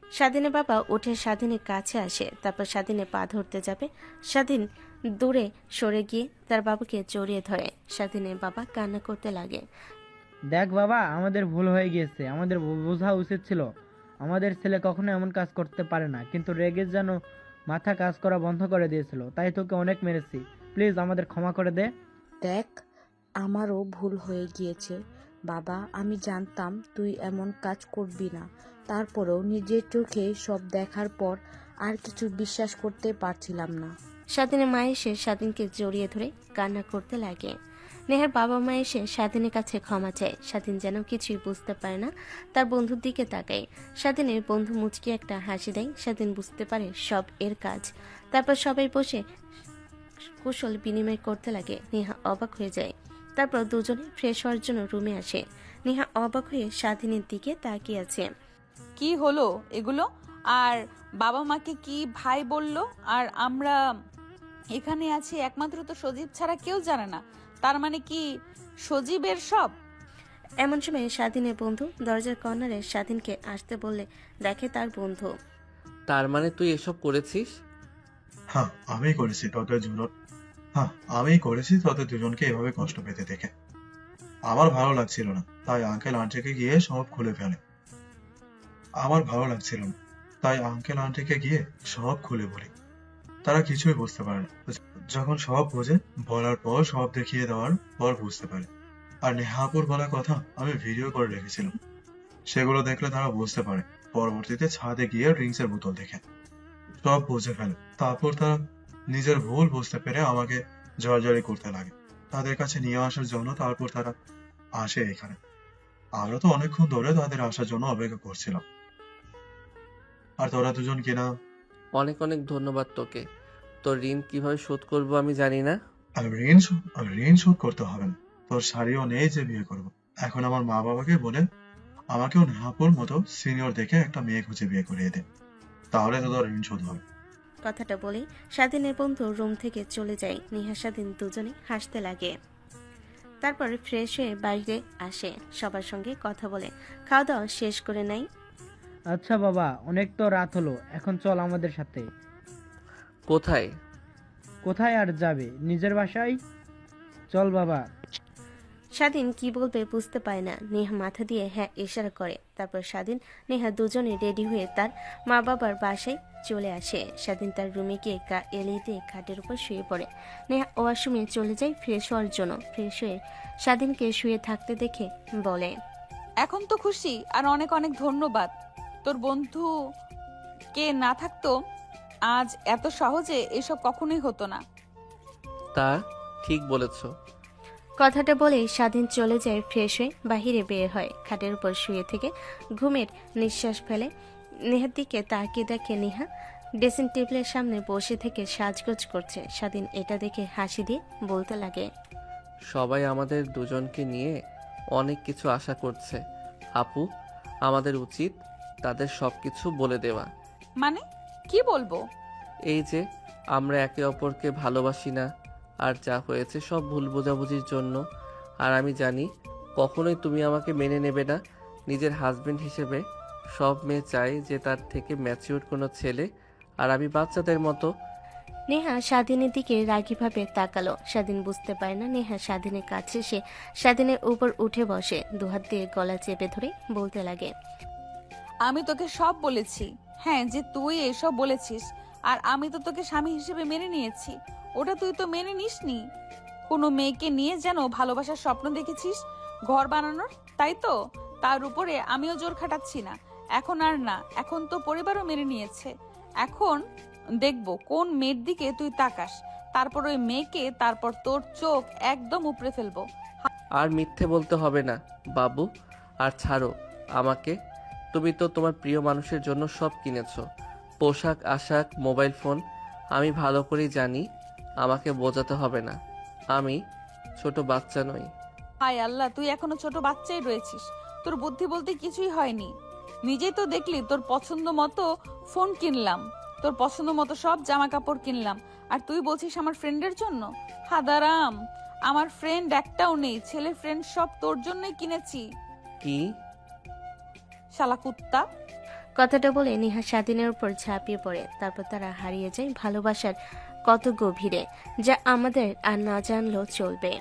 স্বাধীনের বাবা উঠে স্বাধীনের কাছে আসে। তারপর স্বাধীনের পা ধরতে যাবে। স্বাধীন দূরে সরে গিয়ে তার বাবাকে জড়িয়ে ধরে। স্বাধীনের বাবা কান্না করতে লাগে। দেখ বাবা, আমাদের ভুল হয়ে গিয়েছে, আমাদের বোঝা উচিত ছিল আমাদের ছেলে কখনো এমন কাজ করতে পারে না, কিন্তু রেগে যেন মাথা কাজ করা বন্ধ করে দিয়েছিল, তাই তোকে অনেক মেরেছি। প্লিজ আমাদের ক্ষমা করে দে। দেখ, আমারও ভুল হয়ে গিয়েছে, বাবা, আমি জানতাম তুই এমন কাজ করবি না, তারপরেও নিজের চোখে সব দেখার পর আর কিছু বিশ্বাস করতে পারছিলাম না। স্বাধীনের মা এসে স্বাধীনকে জড়িয়ে ধরে কান্না করতে লাগে। নেহার বাবা মা এসে স্বাধীনের কাছে ক্ষমা চায়। স্বাধীন যেন কিছুই বুঝতে পারে না, তার বন্ধুর দিকে তাকায়। স্বাধীনের বন্ধু মুচকি একটা হাসি দেয়। স্বাধীন বুঝতে পারে সব এর কাজ। তারপর সবাই বসে কুশল বিনিময় করতে লাগে। নেহা অবাক হয়ে যায়। তারপর দুজনে ফ্রেশ হওয়ার জন্য রুমে আসে। নেহা অবাক হয়ে স্বাধীনের দিকে তাকিয়ে আছে। কি হলো এগুলো? আর বাবা মাকে কি ভাই বলল? আর আমরা এখানে আছি একমাত্র তো সজীব ছাড়া কেউ জানে না। তার মানে কি সজীবের সব? এমন সময় স্বাধীনের বন্ধু দরজার কর্নারে স্বাধীনকে আসতে বললে দেখে তার বন্ধু। তার মানে তুই এসব করেছিস? হ্যাঁ, আমিই করেছি তোদের দুজনকে এভাবে কষ্ট পেতে দেখে। আমার ভালো লাগছিল না, তাই আঙ্কেল আন্টিকে গিয়ে সব খুলে বলি। তারা কিছুই বুঝতে পারে না। যখন সব বোঝে, বলার পর সব দেখিয়ে দেওয়ার পর বুঝতে পারে। আর নেহাপুর বলা কথা আমি ভিডিও করে রেখেছিলাম, সেগুলো দেখলে তারা বুঝতে পারে। পরবর্তীতে ছাদে গিয়ে ড্রিঙ্কসের বোতল দেখে সব বুঝে ফেলে। তারপর তারা নিজের ভুল বুঝতে পেরে আমাকে জড়াজড়ি করতে লাগে তাদের কাছে নিয়ে আসার জন্য। তারপর তারা আসে এখানে। আমরা তো অনেকক্ষণ ধরে তাদের আসার জন্য অপেক্ষা করছিলাম। আর তোরা দুজন কিনা। অনেক অনেক ধন্যবাদ তোকে। তোর ঋণ কিভাবে শোধ করব আমি জানি না। আর ঋণ শোধ করতে হবে না। তোর শাড়িও নেই যে বিয়ে করব। এখন আমার মা বাবাকে বলে আমাকেও নেহাপুর মতো সিনিয়র দেখে একটা মেয়ে খুঁজে বিয়ে করিয়ে দে, তাহলে তো তোর ঋণ শোধ হবে। কথাটা বলেই স্বাধীনের বন্ধু রুম থেকে চলে যায়। নেহা স্বাধীন দুজনে হাসতে লাগে। তারপর ফ্রেশ হয়ে বাইরে আসে, সবার সঙ্গে কথা বলে খাওয়া দাওয়া শেষ করে নেয়। আচ্ছা বাবা, অনেক তো রাত হলো, এখন চল আমাদের সাথে। কোথায়? কোথায় আর যাবে, নিজের বাসায় চল বাবা। স্বাধীন কি বলবে বুঝতে পারে না। নেহা মাথা দিয়ে হ্যাঁ ইশারা করে। তারপর স্বাধীন নেহা দুজনে রেডি হয়ে তার মা বাবার বাসায় চলে আসে। স্বাধীন তার রুমে গিয়ে এলিয়ে দিয়ে খাটের উপর শুয়ে পড়ে। নেহা ওয়াশরুমে চলে যায় ফ্রেশ হওয়ার জন্য। ফ্রেশ হয়ে স্বাধীনকে শুয়ে থাকতে দেখে বলে, এখন তো খুশি, আর অনেক অনেক ধন্যবাদ। তোর বন্ধু কে না থাকতো আজ এত সহজে এসব কখনোই হতো না। তা ঠিক বলেছো। কথাটা বলে স্বাধীন চলে যায়। ফ্রেশ হয়ে বাহিরে বের হয়। খাটের উপর শুয়ে থেকে ঘুমের নিঃশ্বাস ফেলে। নেহার দিকে তাকিয়ে দেখে নেহা ড্রেসিং টেবিলের সামনে বসে থেকে সাজগোজ করছে। স্বাধীন এটা দেখে হাসি দিয়ে বলতে লাগে, সবাই আমাদের দুজনকে নিয়ে অনেক কিছু আশা করছে আপু। আমাদের উচিত তাদের সবকিছু বলে দেওয়া। মানে কি বলবো? এই যে আমরা একে অপরকে ভালোবাসি না, আর যা হয়েছে সব ভুল বোঝাবুঝির জন্য। আর আমি জানি কখনোই তুমি আমাকে মেনে নেবে না নিজের হাজবেন্ড হিসেবে। সব মেয়ে চায় যে তার থেকে ম্যাচিউর কোনো ছেলে, আর আমি বাচ্চাদের মতো। নেহা স্বাধীনের দিকে রাগীভাবে তাকালো। স্বাধীন বুঝতে পারে না নেহা স্বাধীনের কাছে এসে স্বাধীনের উপর উঠে বসে। দুহাত দিয়ে গলা চেপে ধরে বলতে লাগে, আমি তোকে সব বলেছি। হ্যাঁ, যে তুই এসব বলেছিস, আর আমি তো তোকে স্বামী হিসেবে মেনে নিয়েছি। ওটা তুই তো মেনে নিসনি। কোনো মেয়েকে নিয়ে যেন ভালোবাসার স্বপ্ন দেখেছিস, ঘর বানানোর, তাই তো? তার উপরে আমিও জোর খাটাচ্ছি না। এখন আর না, এখন তো পরিবারও মেনে নিয়েছে। এখন দেখব কোন মেয়ের দিকে তুই তাকাস, তারপর ওই মেয়েকে, তারপর তোর চোখ একদম উপড়ে ফেলবো। আর মিথ্যে বলতে হবে না বাবু। আর ছাড়ো আমাকে। তুমি তো তোমার প্রিয় মানুষের জন্য সব কিনেছো, পোশাক আশাক, মোবাইল ফোন। আমি ভালো করেই জানি, আমাকে বোঝাতে হবে না। আমি ছোট বাচ্চা নই। হায় আল্লাহ, তুই এখনো ছোট বাচ্চাই রয়েছিস। তোর বুদ্ধি বলতে কিছুই হয়নি। নিজেই তো দেখলি তোর পছন্দ মতো ফোন কিনলাম, তোর পছন্দ মতো সব জামা কাপড় কিনলাম, আর তুই বলছিস আমার ফ্রেন্ডের জন্য। হাদারাম, আমার ফ্রেন্ড একটাও নেই। ছেলে ফ্রেন্ড সব তোর জন্যই কিনেছি। কি? শালা কুত্তা। কথাটা বলে নেহা স্বাধীনের উপর ঝাঁপিয়ে পড়ে। তারপর তারা হারিয়ে যায় ভালোবাসার কত গভীরে, যা আমাদের আর না জানলেও চলবে।